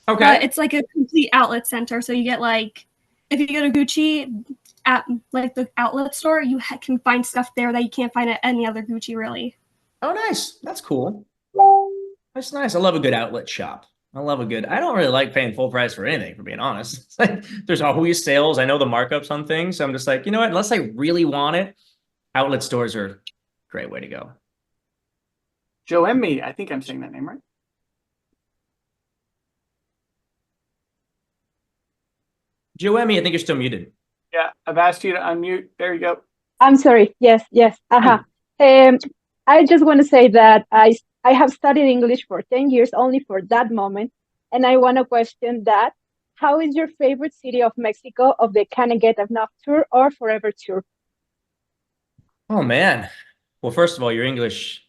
Okay. But it's like a complete outlet center, so you get like, if you go to Gucci at like the outlet store, you can find stuff there that you can't find at any other Gucci, really. Oh, nice. That's cool. That's nice. I love a good outlet shop. I don't really like paying full price for anything, for being honest. It's like, there's always sales. I know the markups on things. So I'm just like, you know what? Unless I really want it, outlet stores are a great way to go. Joe Emmy, I think I'm saying that name right. Joe Emmy, I think you're still muted. Yeah, I've asked you to unmute. There you go. I'm sorry. Yes. I just want to say that I have studied English for 10 years only for that moment, and I want to question that. How is your favorite city of Mexico of the Can I Get Enough tour or Forever tour? Oh, man. Well, first of all, your English,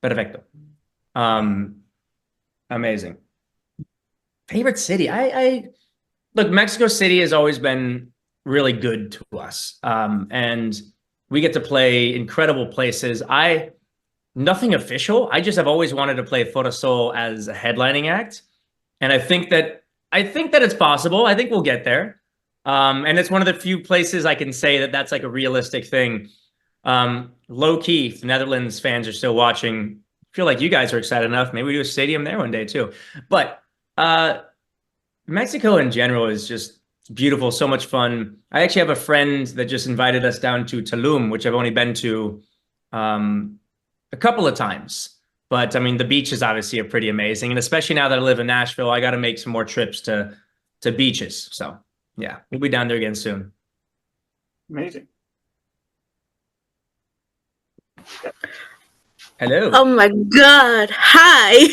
perfecto. Amazing. Favorite city? Look, Mexico City has always been really good to us. And we get to play incredible places. Nothing official. I just have always wanted to play Forasol as a headlining act. And I think that it's possible. I think we'll get there. And it's one of the few places I can say that that's like a realistic thing. Low key, if the Netherlands fans are still watching, I feel like you guys are excited enough. Maybe we do a stadium there one day too. But Mexico in general is just beautiful, so much fun. I actually have a friend that just invited us down to Tulum, which I've only been to a couple of times. But I mean, the beaches obviously are pretty amazing. And especially now that I live in Nashville, I got to make some more trips to beaches. So yeah, we'll be down there again soon. Amazing. Hello. Oh my God. Hi.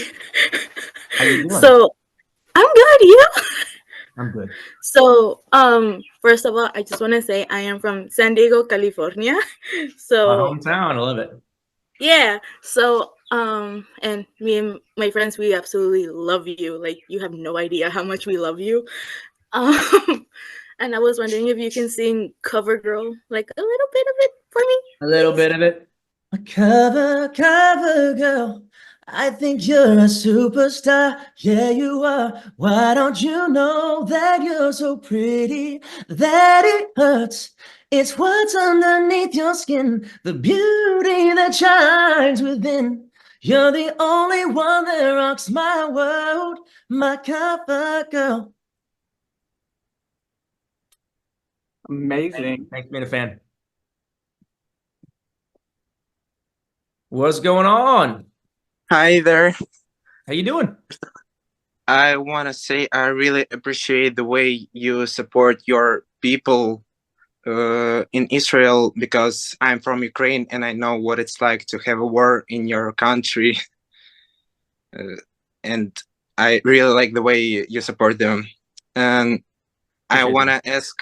How you doing? So I'm good. You? I'm good. So, first of all, I just want to say I am from San Diego, California. My So, hometown. I love it. yeah. So, and me and my friends, we absolutely love you. Like, you have no idea how much we love you. And I was wondering if you can sing Cover Girl, like a little bit of it for me. A little bit of it. A cover girl. I think you're a superstar. Yeah, you are. Why don't you know that you're so pretty that it hurts? It's what's underneath your skin, the beauty that shines within. You're the only one that rocks my world, my cover girl. Amazing. Thanks for being a fan. What's going on? Hi there. How you doing? I want to say I really appreciate the way you support your people in Israel, because I'm from Ukraine and I know what it's like to have a war in your country. And I really like the way you support them. And I Appreciate want to ask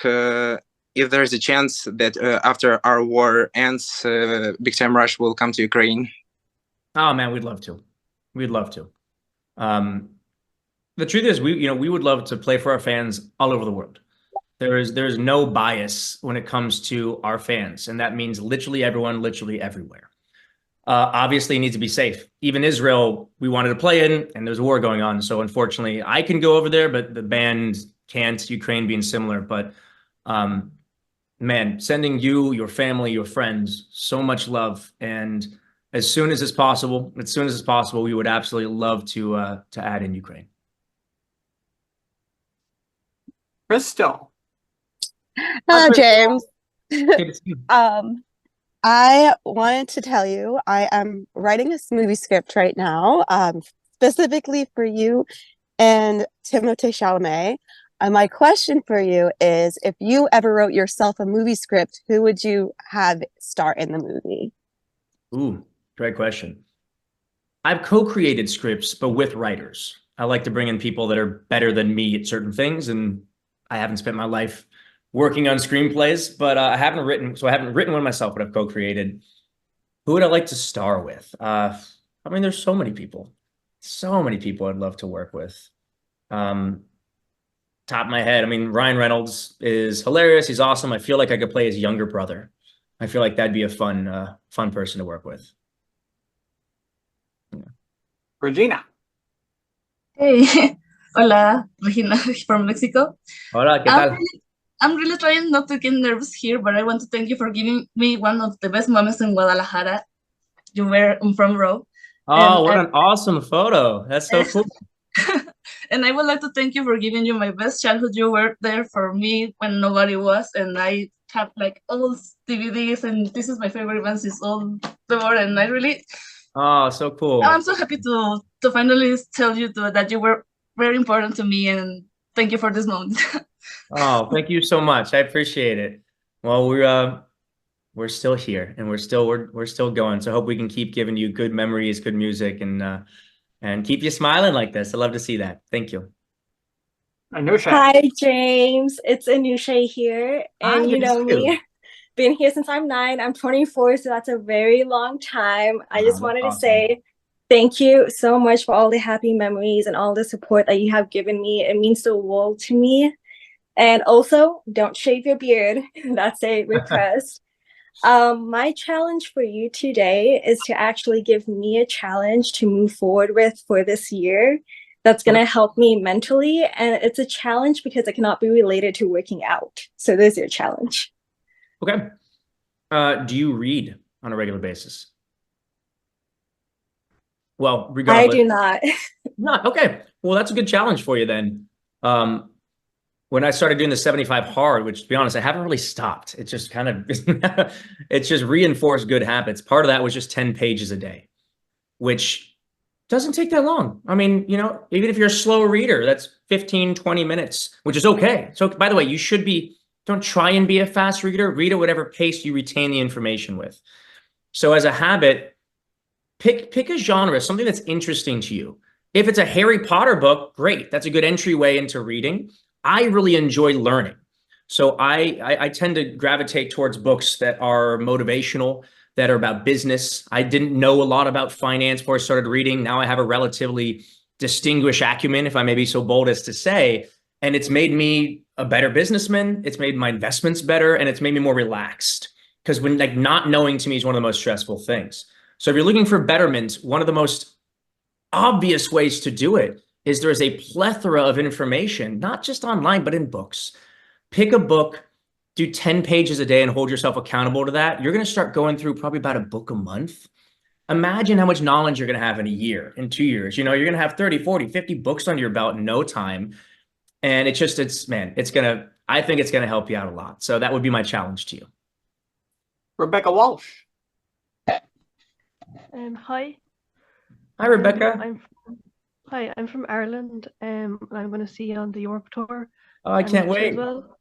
if there's a chance that after our war ends, Big Time Rush will come to Ukraine. Oh man, we'd love to. We'd love to. The truth is, we would love to play for our fans all over the world. There's no bias when it comes to our fans, and that means literally everyone, literally everywhere. Obviously, it needs to be safe. Even Israel, we wanted to play in, and there's a war going on. So unfortunately, I can go over there, but the band can't. Ukraine being similar, but man, sending you, your family, your friends, so much love, and as soon as it's possible, we would absolutely love to add in Ukraine. Crystal. Hello, James. Good to see you. I wanted to tell you I am writing a movie script right now, specifically for you and Timothée Chalamet. My question for you is, if you ever wrote yourself a movie script, who would you have star in the movie? Ooh, great question. I've co-created scripts, but with writers. I like to bring in people that are better than me at certain things, and I haven't spent my life working on screenplays, but I haven't written one myself, but I've co-created. Who would I like to star with? I mean, there's so many people I'd love to work with. Top of my head, I mean, Ryan Reynolds is hilarious. He's awesome. I feel like I could play his younger brother. I feel like that'd be a fun person to work with. Yeah. Regina. Hey, hola, Regina from Mexico. Hola, ¿qué tal? I'm really trying not to get nervous here, but I want to thank you for giving me one of the best moments in Guadalajara. You were in front row. Oh, what an awesome photo. That's so cool. And I would like to thank you for giving you my best childhood. You were there for me when nobody was, and I have like all DVDs, and this is my favorite one since all the world, and I really... Oh, so cool. I'm so happy to finally tell you that you were very important to me, and thank you for this moment. Oh, thank you so much. I appreciate it. Well, we're still here, and we're still going. So I hope we can keep giving you good memories, good music, and keep you smiling like this. I love to see that. Thank you. Anusha. Hi, James. It's Anusha here, and Hi, you good to know see you. me. Been here since I'm 9. I'm 24, so that's a very long time. I just That's wanted to awesome. say thank you so much for all the happy memories and all the support that you have given me. It means the world to me. And also, don't shave your beard. That's a request. My challenge for you today is to actually give me a challenge to move forward with for this year. That's going to help me mentally. And it's a challenge because it cannot be related to working out. So there's your challenge. Okay. Do you read on a regular basis? Well, regardless. I do not. Not okay. Well, that's a good challenge for you then. When I started doing the 75 hard, which to be honest, I haven't really stopped. It just kind of, it's just reinforced good habits. Part of that was just 10 pages a day, which doesn't take that long. I mean, even if you're a slow reader, that's 15, 20 minutes, which is okay. So by the way, don't try and be a fast reader. Read at whatever pace you retain the information with. So as a habit, pick a genre, something that's interesting to you. If it's a Harry Potter book, great. That's a good entryway into reading. I really enjoy learning. So I tend to gravitate towards books that are motivational, that are about business. I didn't know a lot about finance before I started reading. Now I have a relatively distinguished acumen, if I may be so bold as to say, and it's made me a better businessman. It's made my investments better, and it's made me more relaxed. Because when not knowing to me is one of the most stressful things. So if you're looking for betterment, one of the most obvious ways to do it is there's a plethora of information, not just online, but in books. Pick a book, do 10 pages a day and hold yourself accountable to that. You're going to start going through probably about a book a month. Imagine how much knowledge you're going to have in a year, in 2 years. You're going to have 30, 40, 50 books under your belt in no time. And I think it's going to help you out a lot. So that would be my challenge to you. Rebecca Walsh. Hi. Hi, Rebecca. I'm from Ireland, and I'm going to see you on the Europe tour. Oh, I can't next year wait. as well.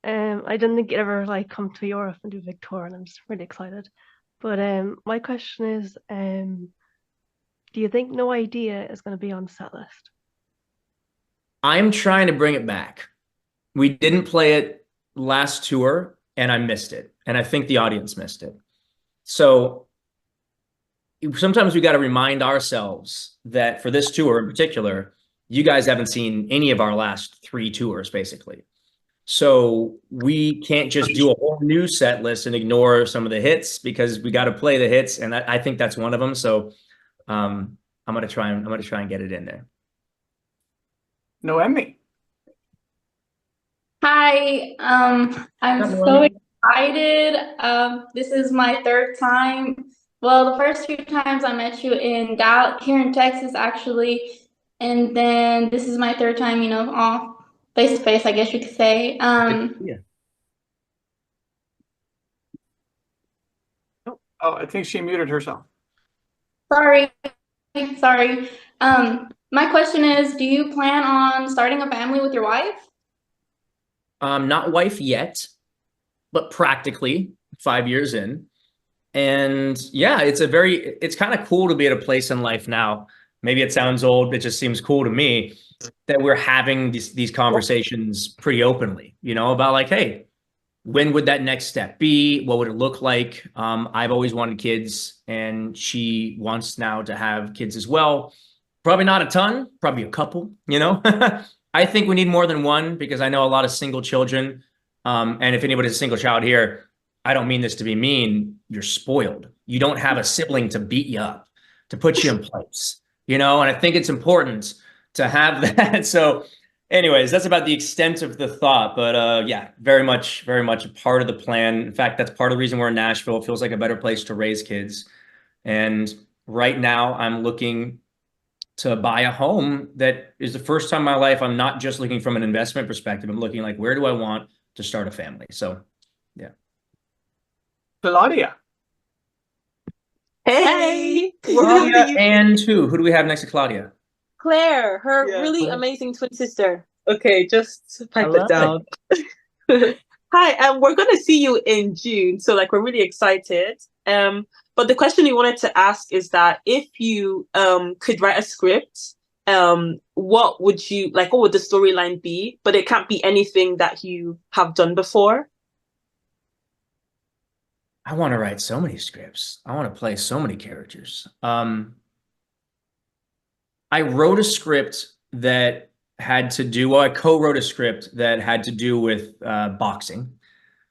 I didn't think you'd ever like come to Europe and do a big tour, and I'm just really excited. But my question is, do you think No Idea is going to be on the set list? I'm trying to bring it back. We didn't play it last tour, and I missed it. And I think the audience missed it. So sometimes we got to remind ourselves that for this tour in particular, you guys haven't seen any of our last 3 tours, basically. So we can't just do a whole new set list and ignore some of the hits, because we got to play the hits, and I think that's one of them. So I'm gonna try and get it in there. Noemi. Hi, I'm so excited. This is my 3rd time. Well, the first 2 times I met you here in Texas, actually, and then this is my 3rd time, you know, off face to face, I guess you could say. Yeah. Oh, I think she muted herself. Sorry. My question is, do you plan on starting a family with your wife? Not wife yet, but practically 5 years in. And yeah, it's kind of cool to be at a place in life now. Maybe it sounds old, it just seems cool to me that we're having these conversations pretty openly, you know, about like, hey, when would that next step be? What would it look like? I've always wanted kids, and she wants now to have kids as well. Probably not a ton, probably a couple, you know. I think we need more than one, because I know a lot of single children. And if anybody's a single child here, I don't mean this to be mean, you're spoiled. You don't have a sibling to beat you up, to put you in place, you know, and I think it's important to have that. So anyways, that's about the extent of the thought, but yeah, very much a part of the plan. In fact, that's part of the reason we're in Nashville. It feels like a better place to raise kids. And right now I'm looking to buy a home that is the first time in my life. I'm not just looking from an investment perspective. I'm looking like, where do I want to start a family? So yeah. Claudia. Hey, Claudia and who do we have next to Claudia? Claire, her really amazing twin sister. Okay, just pipe it down. Hi, we're gonna see you in June, so like we're really excited. But the question we wanted to ask is that if you could write a script, what would the storyline be? But it can't be anything that you have done before. I want to write so many scripts. I want to play so many characters. I wrote a script that had to do, well, I co-wrote a script that had to do with boxing,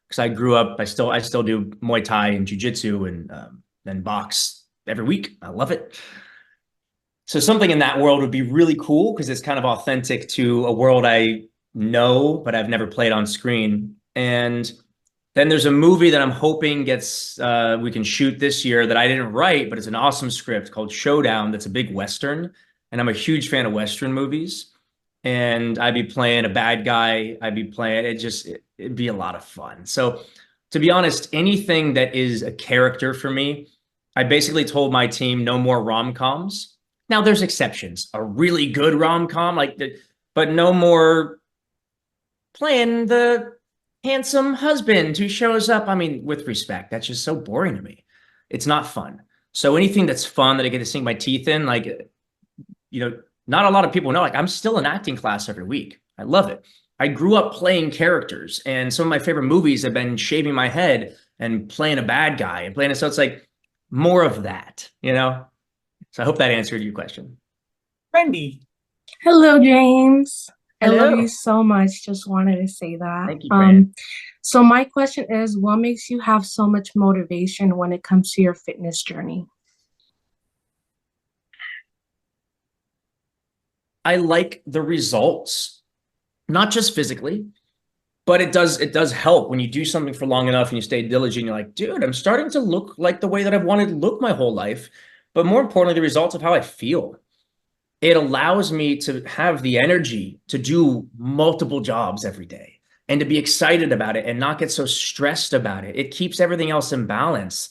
because I grew up, I still do Muay Thai and Jiu-Jitsu and then box every week. I love it. So something in that world would be really cool, because it's kind of authentic to a world I know, but I've never played on screen. And then there's a movie that I'm hoping gets, we can shoot this year that I didn't write, but it's an awesome script called Showdown. That's a big Western. And I'm a huge fan of Western movies. And I'd be playing a bad guy. I'd be playing, it'd be a lot of fun. So to be honest, anything that is a character for me, I basically told my team no more rom-coms. Now there's exceptions, a really good rom-com, but no more playing the handsome husband who shows up. I mean, with respect, that's just so boring to me. It's not fun. So anything that's fun that I get to sink my teeth in, like, you know, not a lot of people know, like I'm still in acting class every week. I love it. I grew up playing characters, and some of my favorite movies have been shaving my head and playing a bad guy and playing it. So it's like more of that, you know? So I hope that answered your question. Randy. Hello, James. Hello. I love you so much. Just wanted to say that. Thank you, Brandon. So my question is, what makes you have so much motivation when it comes to your fitness journey? I like the results, not just physically, but it does help when you do something for long enough and you stay diligent. You're like, dude, I'm starting to look like the way that I've wanted to look my whole life. But more importantly, the results of how I feel. It allows me to have the energy to do multiple jobs every day and to be excited about it and not get so stressed about it. It keeps everything else in balance.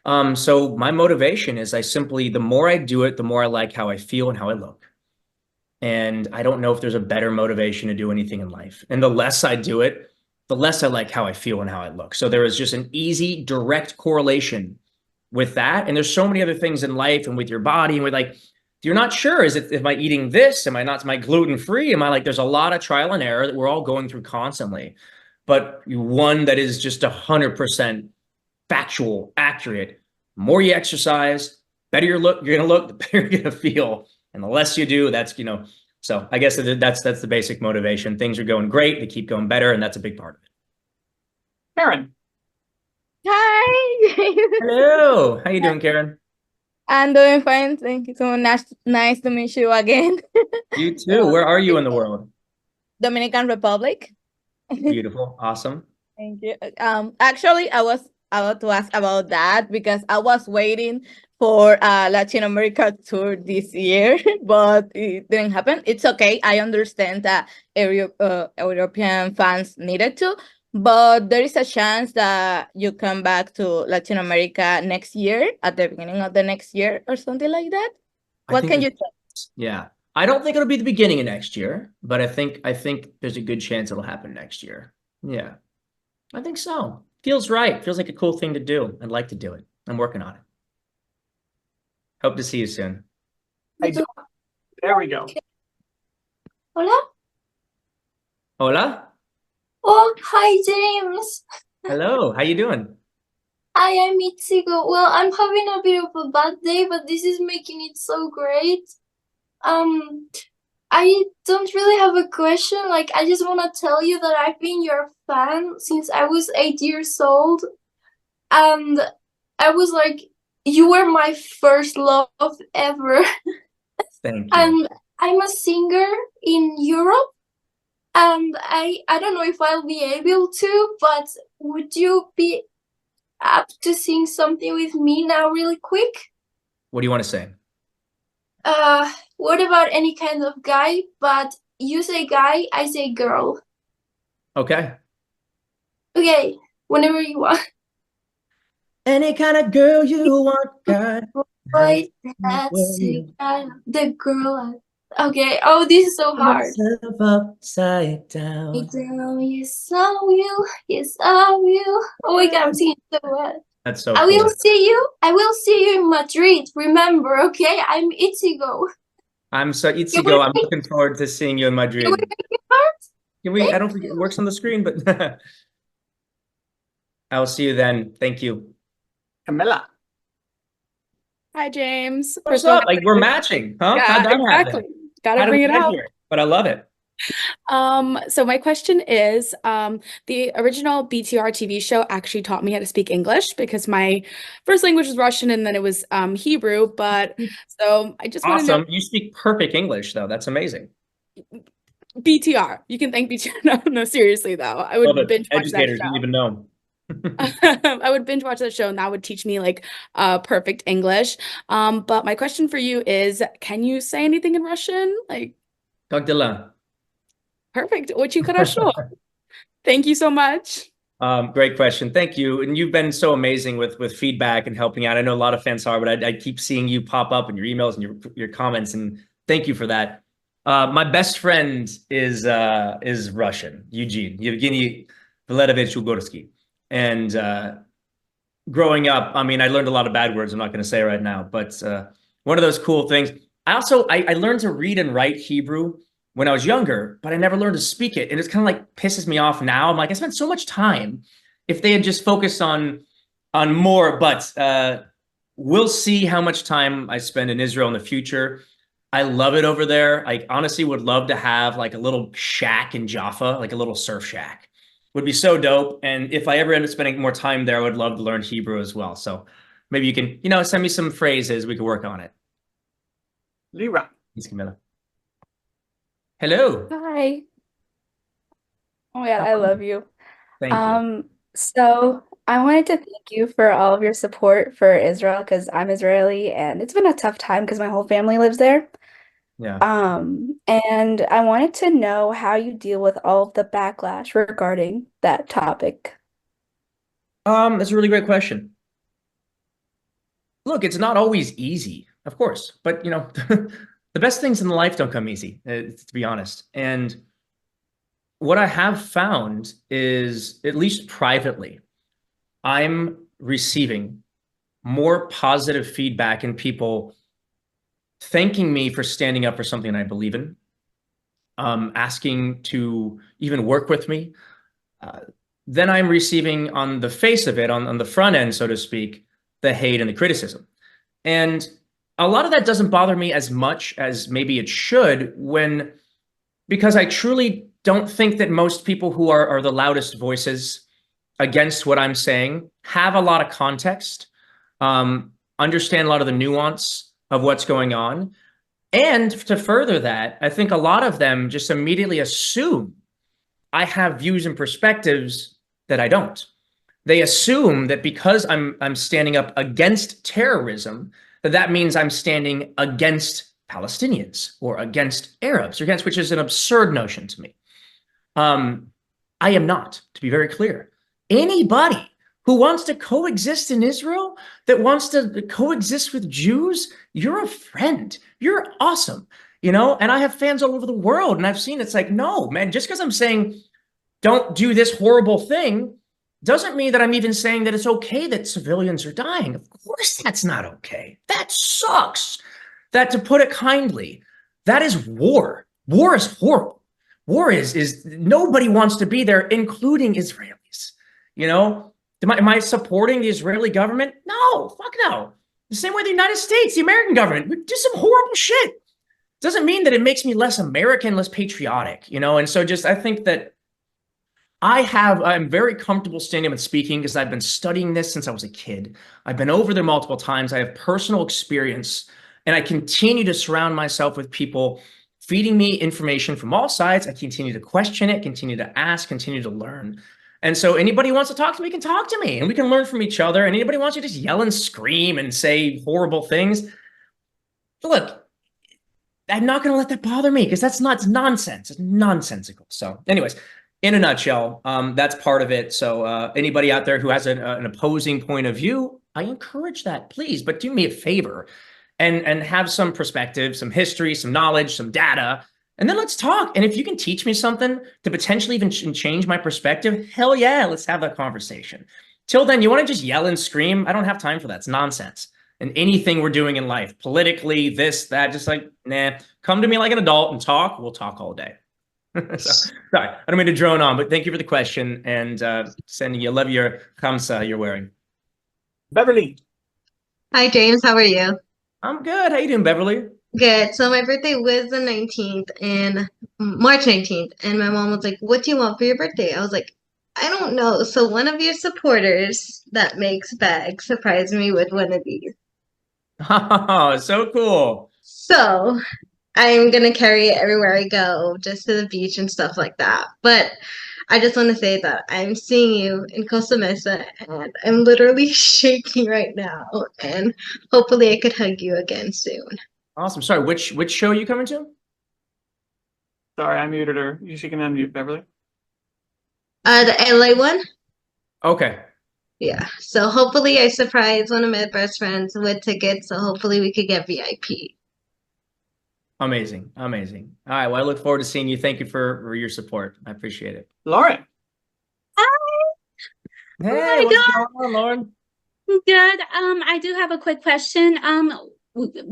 So my motivation is the more I do it, the more I like how I feel and how I look. And I don't know if there's a better motivation to do anything in life. And the less I do it, the less I like how I feel and how I look. So there is just an easy, direct correlation with that. And there's so many other things in life and with your body and with like, you're not sure, am I eating this? Am I gluten-free? There's a lot of trial and error that we're all going through constantly. But one that is just 100% factual, accurate. More you exercise, better you're going to look, the better you're going to feel. And the less you do, so I guess that's the basic motivation. Things are going great, they keep going better, and that's a big part of it. Karen. Hi. Hello. How you doing, Karen? I'm doing fine. Thank you so much. Nice to meet you again. You too. Where are you in the world? Dominican Republic. Beautiful. Awesome. Thank you. Actually, I was about to ask about that because I was waiting for Latin America tour this year, but it didn't happen. It's okay. I understand that European fans needed to, but there is a chance that you come back to Latin America next year, at the beginning of the next year or something like that. What can you say? Yeah. I don't think it'll be the beginning of next year, but I think there's a good chance it'll happen next year. Yeah. I think so. Feels right. Feels like a cool thing to do. I'd like to do it. I'm working on it. Hope to see you soon. There we go. Hola. Hola. Oh, hi, James. Hello. How you doing? I am Ichigo. Well, I'm having a bit of a bad day, but this is making it so great. I don't really have a question. Like, I just want to tell you that I've been your fan since I was 8 years old. And I was like, you were my first love ever. Thank you. And I'm a singer in Europe. And I don't know if I'll be able to, but would you be up to sing something with me now really quick? What do you want to say? What about any kind of guy? But you say guy, I say girl. Okay. Okay, whenever you want. Any kind of girl you want, God. Boy, that's it. The girl. Okay. Oh, this is so hard. Myself upside down. Yes, I will. Yes, I will. Oh my God, I'm singing so well. That's so I cool. will see you. I will see you in Madrid. Remember, okay? I'm Ichigo. I'm so Ichigo. I'm looking forward to seeing you in Madrid. Can we? I don't think it works on the screen, but I will see you then. Thank you. Camilla. Hi, James. What's up? Like we're matching, huh? How'd that exactly. happen? Gotta How did bring we it get out. here? But I love it. So my question is, the original BTR TV show actually taught me how to speak English because my first language was Russian and then it was Hebrew. But so I just want to know Awesome. You speak perfect English, though. That's amazing. BTR. You can thank BTR. No, no, seriously though. I Love would it. binge watch that Educators show. didn't even know. I would binge watch that show and that would teach me like perfect English. But my question for you is, can you say anything in Russian? Like, Как дела? perfect. Очень хорошо. Thank you so much. Great question. Thank you. And you've been so amazing with feedback and helping out. I know a lot of fans are, but I keep seeing you pop up in your emails and your comments, and thank you for that. My best friend is Russian, Eugene, Yevgeny Vladovich Ugorsky. And growing up, I mean, I learned a lot of bad words I'm not going to say right now, but one of those cool things. I learned to read and write Hebrew when I was younger, but I never learned to speak it. And it's kind of like pisses me off now. I'm like, I spent so much time. If they had just focused on more, but we'll see how much time I spend in Israel in the future. I love it over there. I honestly would love to have like a little shack in Jaffa, like a little surf shack. Would be so dope. And if I ever end up spending more time there, I would love to learn Hebrew as well. So maybe you can, send me some phrases. We can work on it. Lira. Thanks, Camilla. Hello. Hi. Oh my God, I love you. Thank you. So I wanted to thank you for all of your support for Israel because I'm Israeli and it's been a tough time because my whole family lives there. Yeah. And I wanted to know how you deal with all of the backlash regarding that topic. That's a really great question. look, it's not always easy, of course, but you know, the best things in life don't come easy, to be honest. And what I have found is, at least privately, I'm receiving more positive feedback and people thanking me for standing up for something I believe in, asking to even work with me. Then I'm receiving on the face of it, on the front end, so to speak, the hate and the criticism. And a lot of that doesn't bother me as much as maybe it should, because I truly don't think that most people who are the loudest voices against what I'm saying have a lot of context, understand a lot of the nuance of what's going on. And to further that, I think a lot of them just immediately assume I have views and perspectives that I don't. They assume that because I'm standing up against terrorism, that means I'm standing against Palestinians or against Arabs, or against, which is an absurd notion to me. I am not, to be very clear. Anybody who wants to coexist in Israel, that wants to coexist with Jews, you're a friend. You're awesome, you know? And I have fans all over the world, and I've seen it's like, no, man, just because I'm saying don't do this horrible thing doesn't mean that I'm even saying that it's okay that civilians are dying. Of course that's not okay. That sucks. That, to put it kindly, that is war. War is horrible. War is nobody wants to be there, including Israelis. You know, am I supporting the Israeli government? No, fuck no. The same way the United States, the American government, we do some horrible shit. Doesn't mean that it makes me less American, less patriotic, you know? And so just, I think that I'm very comfortable standing up and speaking because I've been studying this since I was a kid. I've been over there multiple times. I have personal experience, and I continue to surround myself with people feeding me information from all sides. I continue to question it, continue to ask, continue to learn. And so anybody who wants to talk to me can talk to me, and we can learn from each other. And anybody wants to just yell and scream and say horrible things, look, I'm not going to let that bother me, because that's not, it's nonsense. It's nonsensical. So anyways, in a nutshell, that's part of it. So anybody out there who has an opposing point of view, I encourage that, please. But do me a favor and have some perspective, some history, some knowledge, some data, and then let's talk. And if you can teach me something to potentially even change my perspective, hell yeah, let's have that conversation. Till then, you want to just yell and scream? I don't have time for that. It's nonsense. And anything we're doing in life, politically, this, that, just like, nah, come to me like an adult and talk. We'll talk all day. So, sorry, I don't mean to drone on, but thank you for the question, and sending you, love your kamsa you're wearing. Beverly. Hi, James. How are you? I'm good. How you doing, Beverly? Good. So my birthday was the 19th, and March 19th, and my mom was like, "What do you want for your birthday?" I was like, "I don't know." So one of your supporters that makes bags surprised me with one of these. Oh, so cool. So I'm gonna carry it everywhere I go, just to the beach and stuff like that. But I just want to say that I'm seeing you in Costa Mesa, and I'm literally shaking right now. And hopefully, I could hug you again soon. Awesome. Sorry, which show are you coming to? Sorry, I muted her. She can unmute, Beverly. The LA one. Okay. Yeah. So hopefully, I surprise one of my best friends with tickets. So hopefully, we could get VIP. Amazing. Amazing. All right. Well, I look forward to seeing you. Thank you for your support. I appreciate it. Lauren. Hey, my what's God. going on, Lauren? Good. I do have a quick question.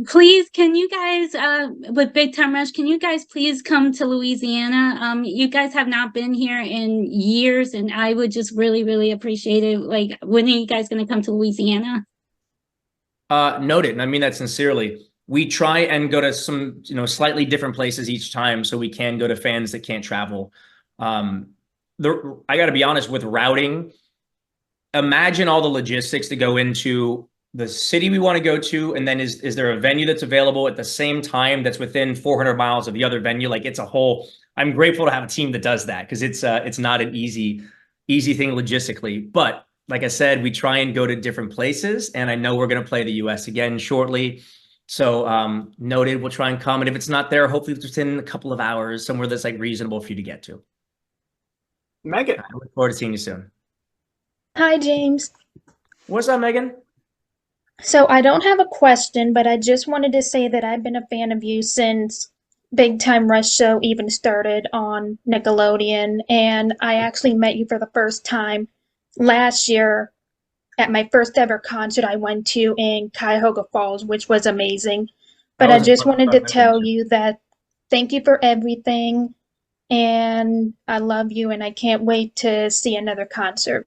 Please, can you guys, with Big Time Rush, can you guys please come to Louisiana? You guys have not been here in years, and I would just really, really appreciate it. Like, when are you guys going to come to Louisiana? Noted, and I mean that sincerely. We try and go to some, slightly different places each time, so we can go to fans that can't travel. I got to be honest with routing. Imagine all the logistics to go into the city we want to go to, and then is there a venue that's available at the same time that's within 400 miles of the other venue? Like, it's a whole. I'm grateful to have a team that does that, because it's not an easy thing logistically. But like I said, we try and go to different places, and I know we're going to play the U.S. again shortly. So noted, we'll try and come. And if it's not there, hopefully it's within a couple of hours, somewhere that's like reasonable for you to get to. Megan. I look forward to seeing you soon. Hi, James. What's up, Megan? So I don't have a question, but I just wanted to say that I've been a fan of you since Big Time Rush Show even started on Nickelodeon, and I actually met you for the first time last year at my first ever concert I went to in Cuyahoga Falls, which was amazing. But I just wanted to tell you that thank you for everything, and I love you, and I can't wait to see another concert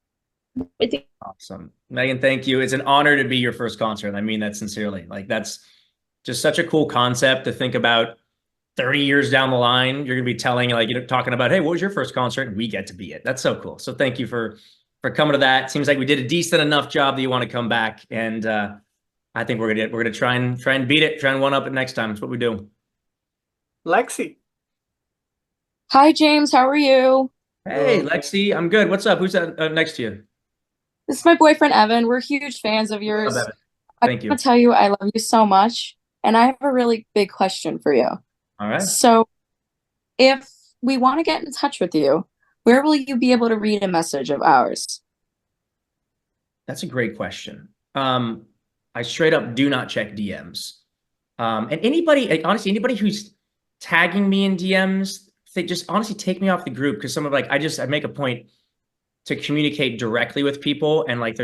with you. Awesome. Megan, thank you. It's an honor to be your first concert. I mean that sincerely. Like, that's just such a cool concept to think about. 30 years down the line, you're gonna be telling, like, talking about, hey, what was your first concert? And we get to be it. That's so cool. So thank you for coming to that. Seems like we did a decent enough job that you want to come back. And I think we're gonna try and beat it, try and one up it next time. That's what we do. Lexi. Hi, James. How are you? Hey, Lexi. I'm good. What's up? Who's that next to you? This is my boyfriend, Evan. We're huge fans of yours. Love Evan. Thank you. I want to tell you I love you so much. And I have a really big question for you. All right. So if we want to get in touch with you, where will you be able to read a message of ours? That's a great question. I straight up do not check DMs. And anybody, honestly, anybody who's tagging me in DMs, they just honestly take me off the group, because some of, like, I make a point to communicate directly with people. And like,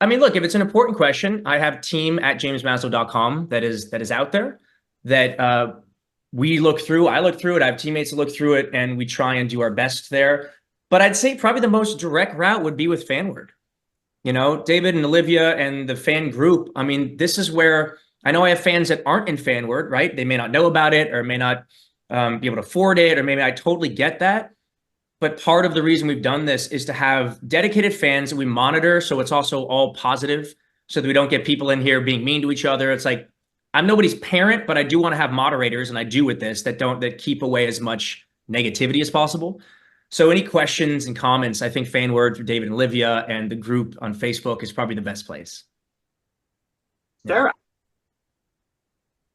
I mean, look, if it's an important question, I have team@jamesmaslow.com that is out there that we look through. I look through it. I have teammates that look through it, and we try and do our best there. But I'd say probably the most direct route would be with Fanward. You know, David and Olivia and the fan group. I mean, this is where I know I have fans that aren't in Fanward, right? They may not know about it, or may not be able to afford it, or maybe I totally get that. But part of the reason we've done this is to have dedicated fans that we monitor, so it's also all positive, so that we don't get people in here being mean to each other. It's like, I'm nobody's parent, but I do want to have moderators, and I do with this, that keep away as much negativity as possible. So any questions and comments, I think Fanword for David and Olivia and the group on Facebook is probably the best place. Sarah.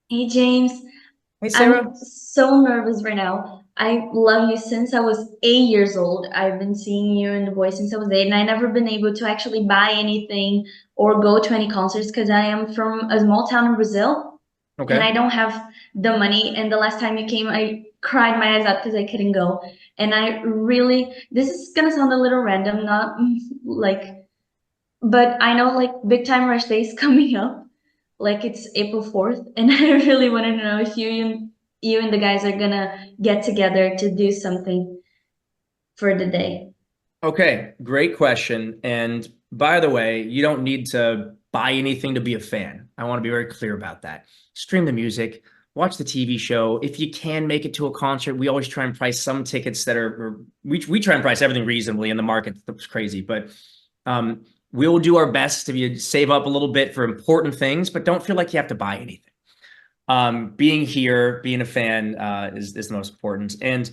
Hey, James. Hey, Sarah. I'm so nervous right now. I love you since I was 8 years old. I've been seeing you in The Voice since I was 8, and I never been able to actually buy anything or go to any concerts because I am from a small town in Brazil. Okay. And I don't have the money. And the last time you came, I cried my eyes out because I couldn't go. And I really, this is gonna sound a little random, not like, but I know like Big Time Rush Day is coming up, like it's April 4th, and I really wanted to know if you and the guys are gonna get together to do something for the day. Okay, great question. And by the way, you don't need to buy anything to be a fan. I want to be very clear about that. Stream the music, watch the TV show. If you can make it to a concert, we always try and price some tickets that we try and price everything reasonably in the market. That's crazy, but we will do our best to save up a little bit for important things, but don't feel like you have to buy anything. Being here, being a fan is the most important. And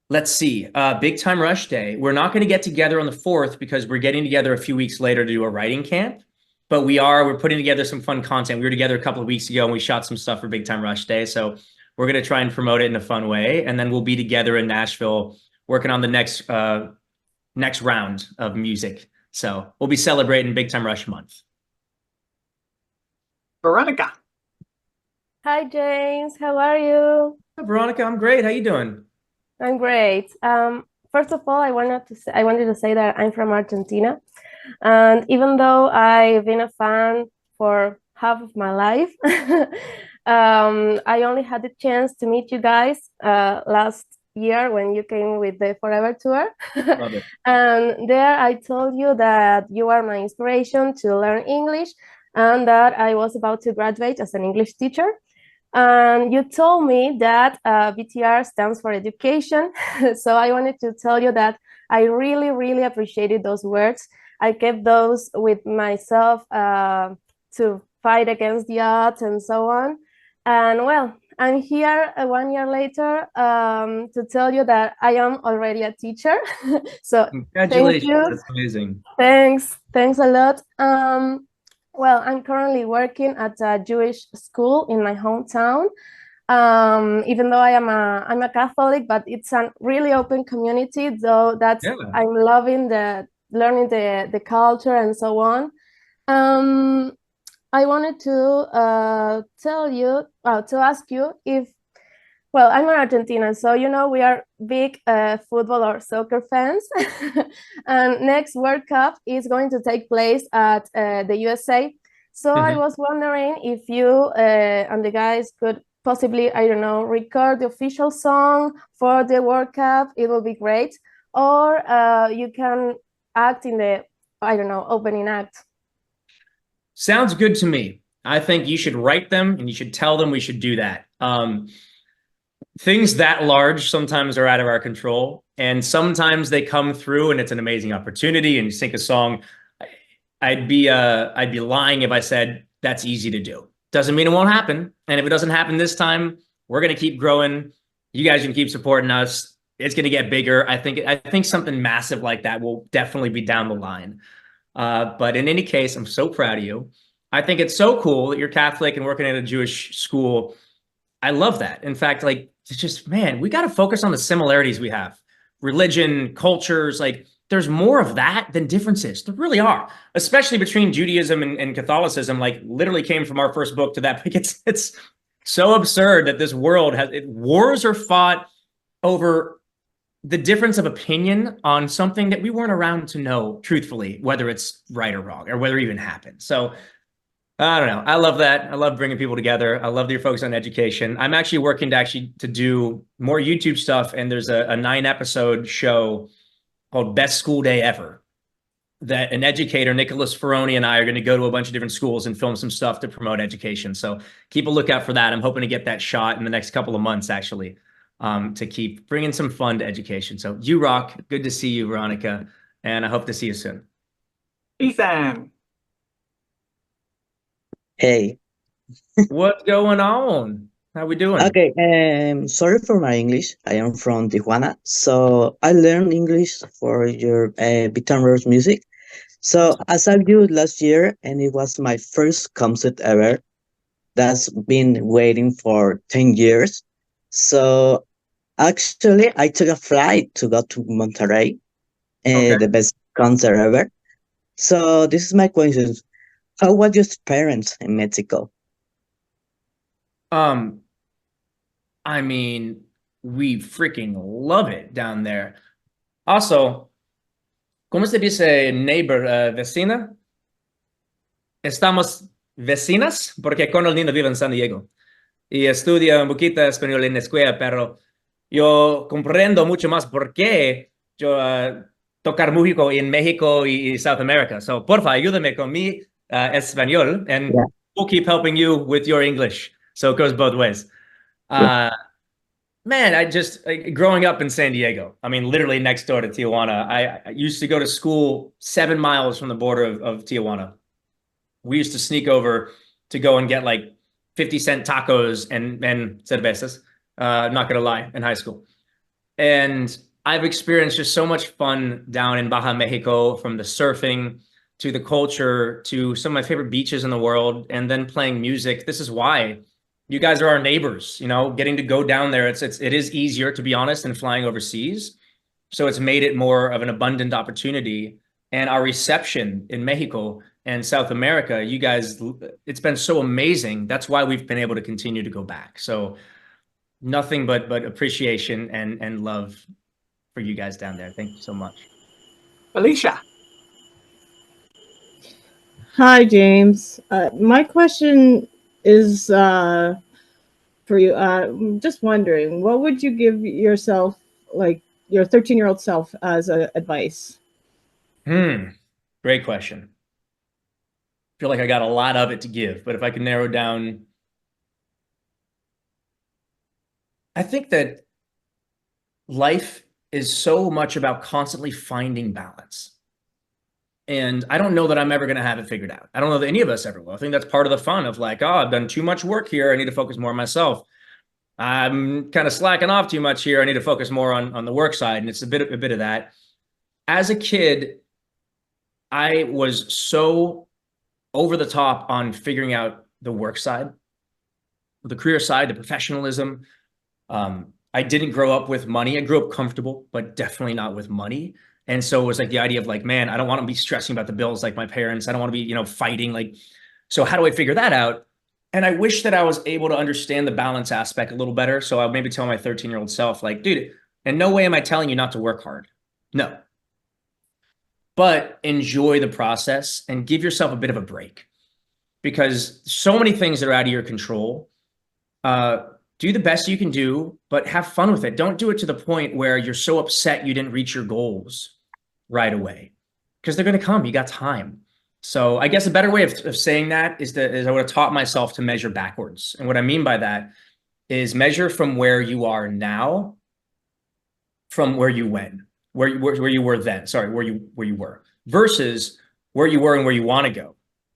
let's see, Big Time Rush Day. We're not going to get together on the 4th because we're getting together a few weeks later to do a writing camp. But we're putting together some fun content. We were together a couple of weeks ago and we shot some stuff for Big Time Rush Day. So we're going to try and promote it in a fun way. And then we'll be together in Nashville working on the next round of music. So we'll be celebrating Big Time Rush month. Veronica. Hi, James. How are you? Hi, Veronica. I'm great. How you doing? I'm great. First of all, I wanted to say that I'm from Argentina. And even though I've been a fan for half of my life, I only had the chance to meet you guys last year when you came with the Forever Tour. Love it. And there I told you that you are my inspiration to learn English and that I was about to graduate as an English teacher. And you told me that BTR stands for education. So I wanted to tell you that I really, really appreciated those words. I kept those with myself to fight against the odds and so on. And well, I'm here 1 year later to tell you that I am already a teacher. So Congratulations. thank you. That's amazing. Thanks a lot. Well, I'm currently working at a Jewish school in my hometown. Even though I'm a Catholic, but it's a really open community. Though I'm loving the learning the culture and so on. I wanted to to ask you if, well, I'm an Argentinian, so you know we are big football or soccer fans. And next World Cup is going to take place at the USA. So I was wondering if you and the guys could possibly, I don't know, record the official song for the World Cup. It will be great. Or you can act in the, I don't know, opening act. Sounds good to me. I think you should write them and you should tell them we should do that. Things that large sometimes are out of our control, and sometimes they come through and it's an amazing opportunity and you sing a song. I'd be lying if I said that's easy to do. Doesn't mean it won't happen. And if it doesn't happen this time, we're going to keep growing. You guys can keep supporting us. It's going to get bigger. I think something massive like that will definitely be down the line. But in any case, I'm so proud of you. I think it's so cool that you're Catholic and working at a Jewish school. I love that. In fact, like, it's just, man, we got to focus on the similarities we have. Religion, cultures, like there's more of that than differences. There really are, especially between Judaism and Catholicism, like literally came from our first book to that. It's so absurd that this world wars are fought over the difference of opinion on something that we weren't around to know truthfully, whether it's right or wrong or whether it even happened. So I don't know. I love that. I love bringing people together. I love that you're focused on education. I'm actually working to do more YouTube stuff. And there's a 9-episode show called Best School Day Ever that an educator, Nicholas Ferroni, and I are going to go to a bunch of different schools and film some stuff to promote education. So keep a lookout for that. I'm hoping to get that shot in the next couple of months, actually, to keep bringing some fun to education. So you rock. Good to see you, Veronica. And I hope to see you soon. Ethan. Hey. What's going on? How we doing? Okay, sorry for my English. I am from Tijuana, so I learned English for your Bitamers music. So I saw you last year, and it was my first concert ever. That's been waiting for 10 years. So actually, I took a flight to go to Monterrey, the best concert ever. So this is my question. How was your experience in Mexico? I mean, we freaking love it down there. Also, ¿cómo se dice neighbor, vecina? Estamos vecinas porque con el niño vive en San Diego y estudia un poquito español en la escuela, pero yo comprendo mucho más por qué yo tocar músico en México y South America. So, porfa, ayúdame con mi español, and we'll keep helping you with your English. So it goes both ways. Man, I just, growing up in San Diego, I mean, literally next door to Tijuana, I used to go to school 7 miles from the border of Tijuana. We used to sneak over to go and get like 50-cent tacos and cervezas, not gonna lie, in high school. And I've experienced just so much fun down in Baja Mexico, from the surfing to the culture to some of my favorite beaches in the world, and then playing music. This is why you guys are our neighbors, you know, getting to go down there. It is easier, to be honest, than flying overseas. So it's made it more of an abundant opportunity. And our reception in Mexico and South America, you guys, it's been so amazing. That's why we've been able to continue to go back. So nothing but appreciation and love for you guys down there. Thank you so much. Alicia. Hi, James. My question is for you. I'm just wondering, what would you give yourself, like your 13-year-old self, as advice? Great question. I feel like I got a lot of it to give, but if I can narrow down, I think that life is so much about constantly finding balance. And I don't know that I'm ever going to have it figured out. I don't know that any of us ever will. I think that's part of the fun of like, oh, I've done too much work here. I need to focus more on myself. I'm kind of slacking off too much here. I need to focus more on the work side. And it's a bit of that. As a kid, I was so over the top on figuring out the work side, the career side, the professionalism. I didn't grow up with money. I grew up comfortable, but definitely not with money. And so it was like the idea of like, man, I don't want to be stressing about the bills like my parents. I don't want to be, you know, fighting. Like, so how do I figure that out? And I wish that I was able to understand the balance aspect a little better. So I would maybe tell my 13-year-old self, like, dude, in no way am I telling you not to work hard. No. But enjoy the process and give yourself a bit of a break, because so many things that are out of your control. Do the best you can do, but have fun with it. Don't do it to the point where you're so upset you didn't reach your goals right away, because they're going to come. You got time. So I guess a better way of saying that is I would have taught myself to measure backwards. And what I mean by that is measure from where you are now, from where you went, where you were then, sorry, where you were, versus where you were and where you want to go.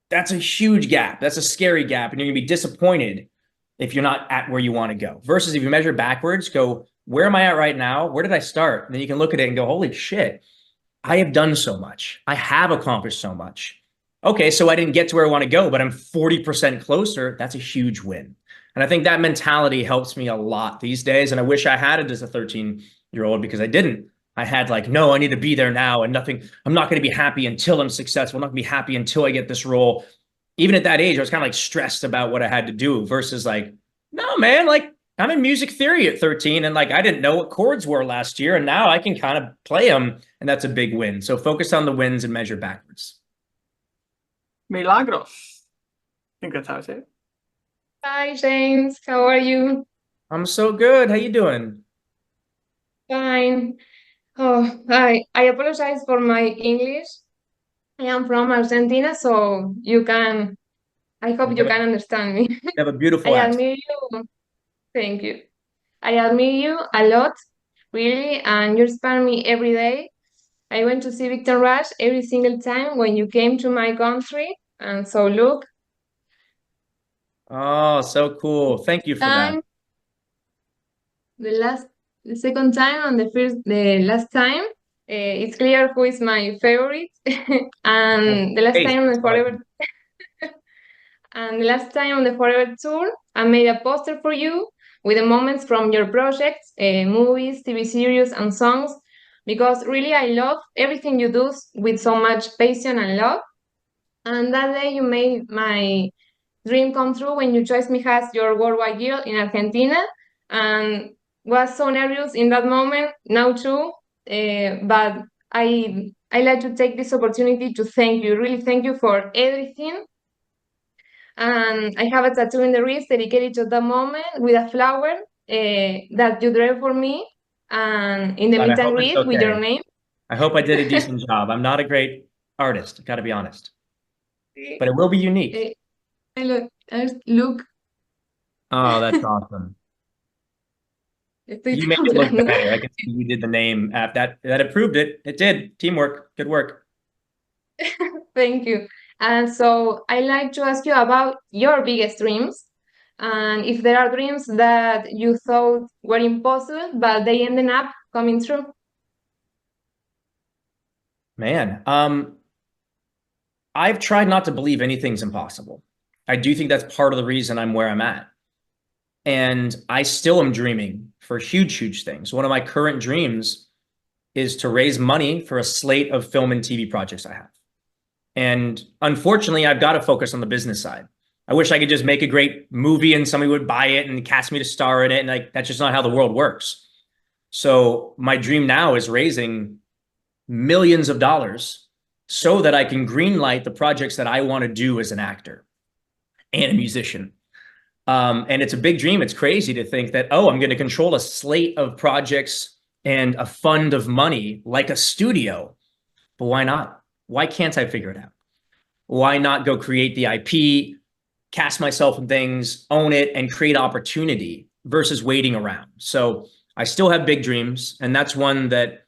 That's a huge gap. That's a scary gap. And you're gonna be disappointed if you're not at where you want to go. Versus if you measure backwards, go, where am I at right now? Where did I start? And then you can look at it and go, holy shit, I have done so much. I have accomplished so much. Okay, so I didn't get to where I want to go, but I'm 40% closer. That's a huge win. And I think that mentality helps me a lot these days. And I wish I had it as a 13-year-old, because I didn't. I had like, no, I need to be there now, and nothing, I'm not going to be happy until I'm successful. I'm not going to be happy until I get this role. Even at that age, I was kind of like stressed about what I had to do, versus like, no, man, like I'm in music theory at 13, and like I didn't know what chords were last year, and now I can kind of play them, and that's a big win. So focus on the wins and measure backwards. Milagros. I think that's how I say it. Hi, James. How are you? I'm so good. How you doing? Fine. Oh, I apologize for my English. I am from Argentina, so I hope you can understand me. You have a beautiful I accent. admire you. Thank you. I admire you a lot, really, and you inspire me every day. I went to see Victor Rush every single time when you came to my country, and so look, Oh, so cool. Thank you for that. time, the second time and the last time, it's clear who is my favorite, and the last Hey, time on the Forever, and the last time on the Forever tour, I made a poster for you with the moments from your projects, movies, TV series, and songs, because really I love everything you do with so much passion and love. And that day you made my dream come true when you chose me as your worldwide girl in Argentina, and was so nervous in that moment, now too, but I like to take this opportunity to thank you, really thank you for everything. And I have a tattoo in the wrist dedicated to that moment with a flower that you drew for me, and in the But I meet and hope it's greet with your okay. name. I hope I did a decent job. I'm not a great artist, got to be honest, but it will be unique. Look, Oh, that's awesome. estoy You made it look temblando. better. I can see you did the name app. That improved it. It did. Teamwork. Good work. Thank you. And so I like to ask you about your biggest dreams, and if there are dreams that you thought were impossible, but they ended up coming true. Man, I've tried not to believe anything's impossible. I do think that's part of the reason I'm where I'm at. And I still am dreaming for huge, huge things. One of my current dreams is to raise money for a slate of film and TV projects I have. And unfortunately, I've got to focus on the business side. I wish I could just make a great movie and somebody would buy it and cast me to star in it. And like, that's just not how the world works. So my dream now is raising millions of dollars so that I can greenlight the projects that I want to do as an actor and a musician. And it's a big dream. It's crazy to think that, oh, I'm going to control a slate of projects and a fund of money like a studio. But why not? Why can't I figure it out? Why not go create the IP, cast myself in things, own it, and create opportunity versus waiting around? So I still have big dreams. And that's one that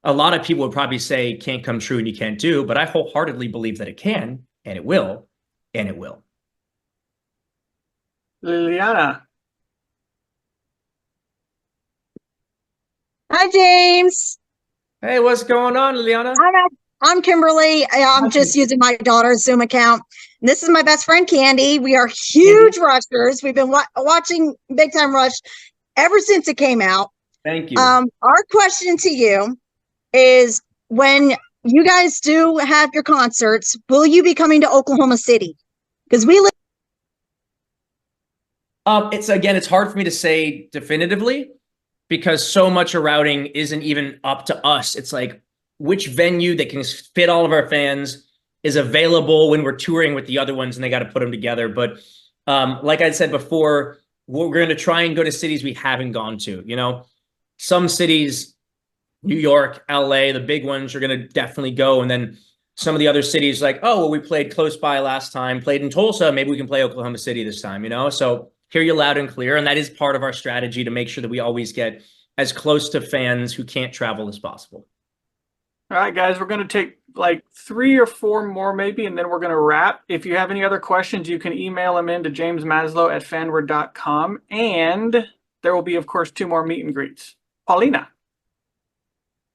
a lot of people would probably say can't come true and you can't do. But I wholeheartedly believe that it can, and it will, and it will. Liliana. Hi, James. Hey, what's going on, Liliana? I'm Kimberly. I'm just using my daughter's Zoom account. This is my best friend, Candy. We are huge rushers. We've been watching Big Time Rush ever since it came out. Thank you. Our question to you is, when you guys do have your concerts, will you be coming to Oklahoma City? Because we live. It's hard for me to say definitively because so much of routing isn't even up to us. It's like which venue that can fit all of our fans is available when we're touring with the other ones, and they got to put them together. But like I said before, we're going to try and go to cities we haven't gone to. You know, some cities, New York, LA, the big ones, are going to definitely go. And then some of the other cities like, oh, well, we played close by last time, played in Tulsa. Maybe we can play Oklahoma City this time, you know? So hear you loud and clear. And that is part of our strategy to make sure that we always get as close to fans who can't travel as possible. All right, guys, we're going to take like 3 or 4 more maybe, and then we're going to wrap. If you have any other questions, you can email them in to jamesmaslow@fanward.com. And there will be, of course, 2 more meet and greets. Paulina.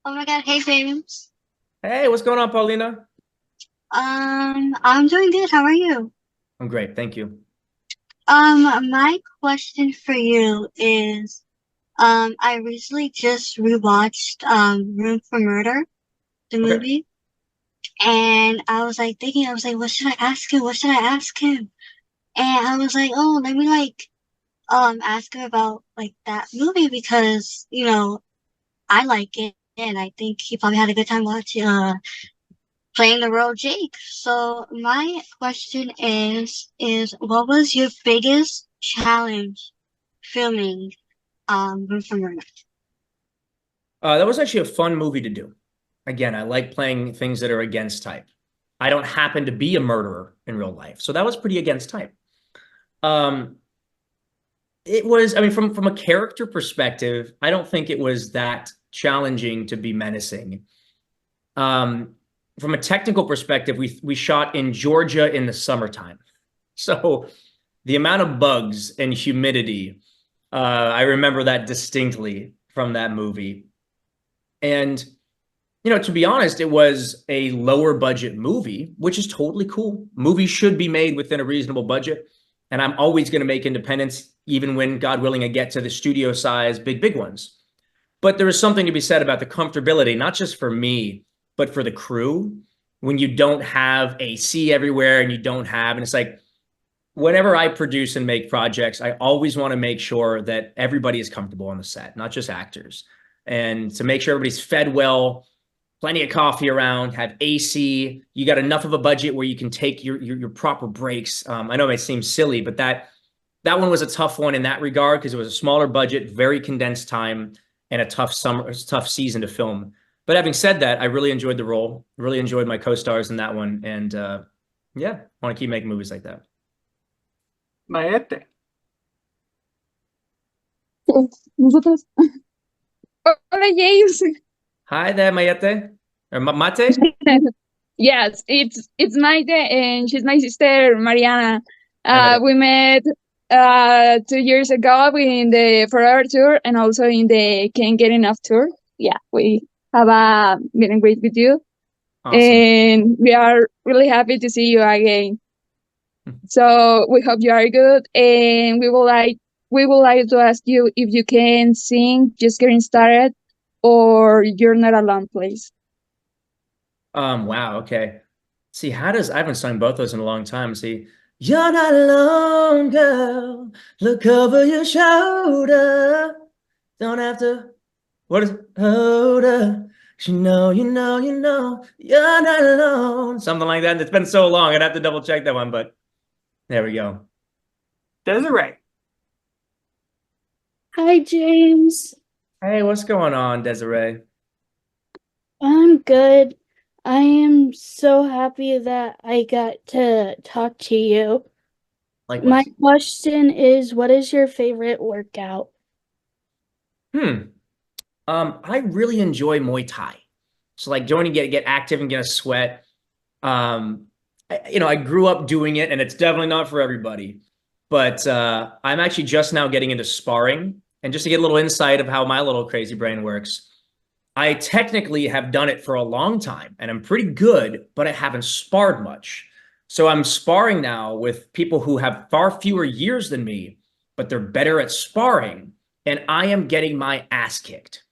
Oh my God. Hey, James. Hey, what's going on, Paulina? I'm doing good. How are you? I'm great. Thank you. My question for you is, I recently just rewatched Room for Murder, the movie, and I was like thinking, what should I ask him? What should I ask him? And I was like, oh, let me like ask him about like that movie because, you know, I like it and I think he probably had a good time watching playing the role Jake. So my question is what was your biggest challenge filming Room for Murder? That was actually a fun movie to do. Again, I like playing things that are against type. I don't happen to be a murderer in real life, so that was pretty against type. It was, I mean, from a character perspective, I don't think it was that challenging to be menacing. From a technical perspective, we shot in Georgia in the summertime. So the amount of bugs and humidity, I remember that distinctly from that movie. And, you know, to be honest, it was a lower budget movie, which is totally cool. Movies should be made within a reasonable budget. And I'm always going to make independents, even when, God willing, I get to the studio size, big ones. But there is something to be said about the comfortability, not just for me, but for the crew. When you don't have AC everywhere and you don't have, and it's like, whenever I produce and make projects, I always want to make sure that everybody is comfortable on the set, not just actors. And to make sure everybody's fed well, plenty of coffee around, have AC, you got enough of a budget where you can take your proper breaks. I know it may seem silly, but that one was a tough one in that regard because it was a smaller budget, very condensed time, and a tough season to film. But having said that, I really enjoyed the role, really enjoyed my co-stars in that one. And yeah, I want to keep making movies like that. Maete. Nosotros. Hola, James. Hi there, Mayete. Or Mate? Yes, it's Maite and she's my sister Mariana. We met 2 years ago in the Forever Tour and also in the Can't Get Enough Tour. Yeah, we have a meet and greet with you. Awesome. And we are really happy to see you again. So we hope you are good, and we would like to ask you if you can sing Just Getting Started or You're Not Alone, please. Wow, okay. See, I haven't sung both those in a long time. See, you're not alone, girl. Look over your shoulder. Don't have to, what is it? Hold her. You know, you're not alone. Something like that. It's been so long, I'd have to double check that one, but there we go. Desiree. Hi, James. Hey, what's going on, Desiree? I'm good. I am so happy that I got to talk to you. Likewise. My question is, what is your favorite workout? I really enjoy Muay Thai. So like going to get active and get a sweat. I grew up doing it and it's definitely not for everybody, but I'm actually just now getting into sparring. And just to get a little insight of how my little crazy brain works, I technically have done it for a long time and I'm pretty good, but I haven't sparred much. So I'm sparring now with people who have far fewer years than me, but they're better at sparring. And I am getting my ass kicked.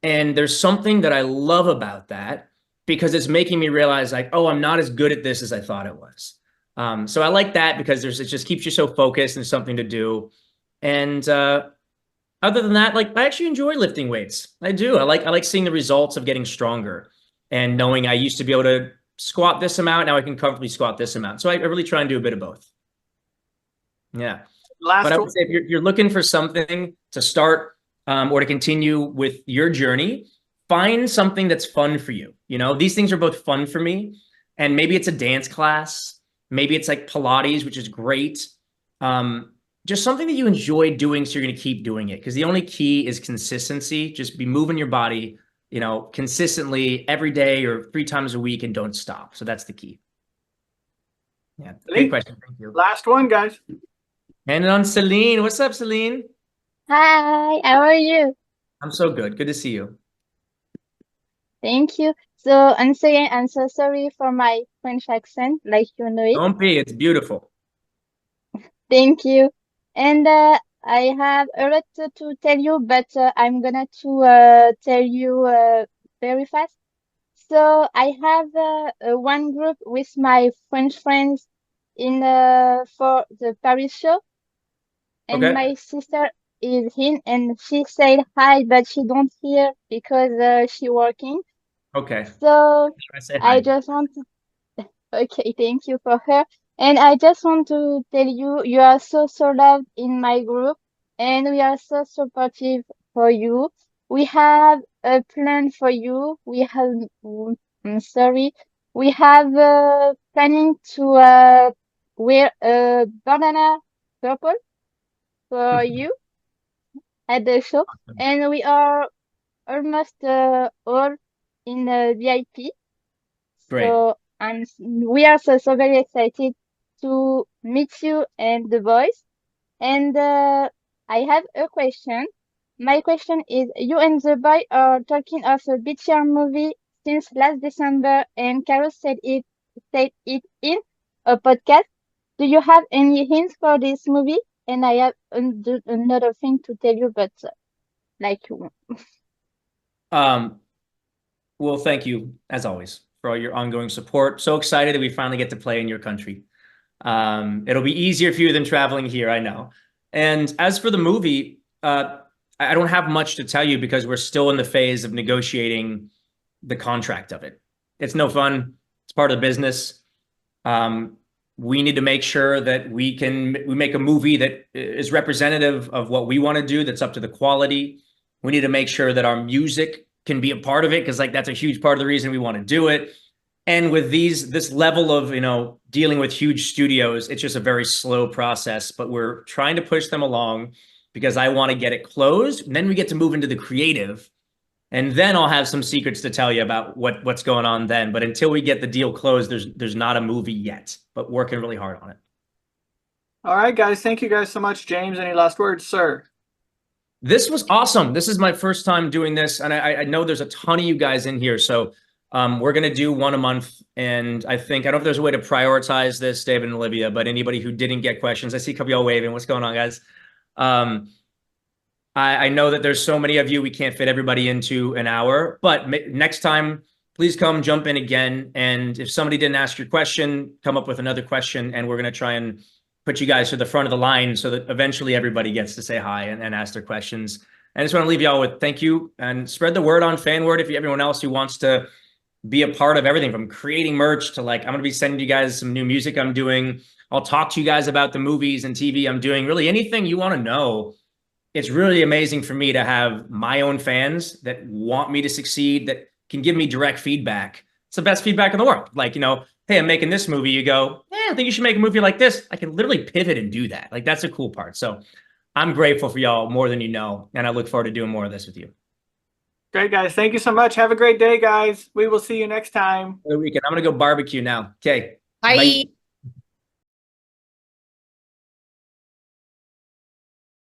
And there's something that I love about that because it's making me realize like, oh, I'm not as good at this as I thought it was. So I like that because it just keeps you so focused and something to do. And other than that, like I actually enjoy lifting weights. I do. I like seeing the results of getting stronger and knowing I used to be able to squat this amount. Now I can comfortably squat this amount. So I really try and do a bit of both. Yeah. But I would say if you're looking for something to start or to continue with your journey, find something that's fun for you. You know, these things are both fun for me. And maybe it's a dance class. Maybe it's like Pilates, which is great. Just something that you enjoy doing, so you're going to keep doing it. Because the only key is consistency. Just be moving your body, you know, consistently every day or 3 times a week and don't stop. So that's the key. Yeah, great question. Thank you. Last one, guys. And on Celine. What's up, Celine? Hi, how are you? I'm so good. Good to see you. Thank you. So, I'm so sorry for my French accent, like you know it. Don't be. It's beautiful. Thank you. And I have a lot to tell you, but I'm gonna tell you very fast. So I have one group with my French friends in for the Paris show, and Okay. my sister is in, and she said hi, but she don't hear because she working. Okay. So I say hi. I just want to, okay, thank you for her. And I just want to tell you, you are so loved in my group, and we are so supportive for you. We have a plan for you. We have, I'm sorry, we have planning to wear a banana purple for you at the show, and we are almost all in the VIP. Great. So we are so very excited to meet you and the boys. And I have a question. My question is, you and the boy are talking of a beacher movie since last December, and Carol said it in a podcast. Do you have any hints for this movie? And I have another thing to tell you, but like you. Well, thank you, as always, for all your ongoing support. So excited that we finally get to play in your country. It'll be easier for you than traveling here, I know. And as for the movie, I don't have much to tell you because we're still in the phase of negotiating the contract of it. It's no fun. It's part of the business. We need to make sure that we make a movie that is representative of what we want to do, that's up to the quality. We need to make sure that our music can be a part of it, because like that's a huge part of the reason we want to do it. And with this level of, you know, dealing with huge studios, it's just a very slow process, but we're trying to push them along because I want to get it closed. And then we get to move into the creative, and then I'll have some secrets to tell you about what's going on then. But until we get the deal closed, there's not a movie yet, but working really hard on it. All right, guys. Thank you guys so much. James, any last words, sir? This was awesome. This is my first time doing this, and I know there's a ton of you guys in here. So we're going to do one a month, and I don't know if there's a way to prioritize this, David and Olivia, but anybody who didn't get questions, I see a couple of y'all waving. What's going on, guys? I know that there's so many of you, we can't fit everybody into an hour, but next time, please come jump in again. And if somebody didn't ask your question, come up with another question, and we're going to try and put you guys to the front of the line so that eventually everybody gets to say hi and ask their questions. And I just want to leave y'all with thank you, and spread the word on Fanward if everyone else who wants to be a part of everything from creating merch to like, I'm going to be sending you guys some new music I'm doing. I'll talk to you guys about the movies and TV I'm doing, really anything you want to know. It's really amazing for me to have my own fans that want me to succeed, that can give me direct feedback. It's the best feedback in the world. Like, you know, hey, I'm making this movie. You go, I think you should make a movie like this. I can literally pivot and do that. Like, that's a cool part. So I'm grateful for y'all more than you know. And I look forward to doing more of this with you. Great, guys. Thank you so much. Have a great day, guys. We will see you next time. Good weekend. I'm going to go barbecue now. Okay. Bye.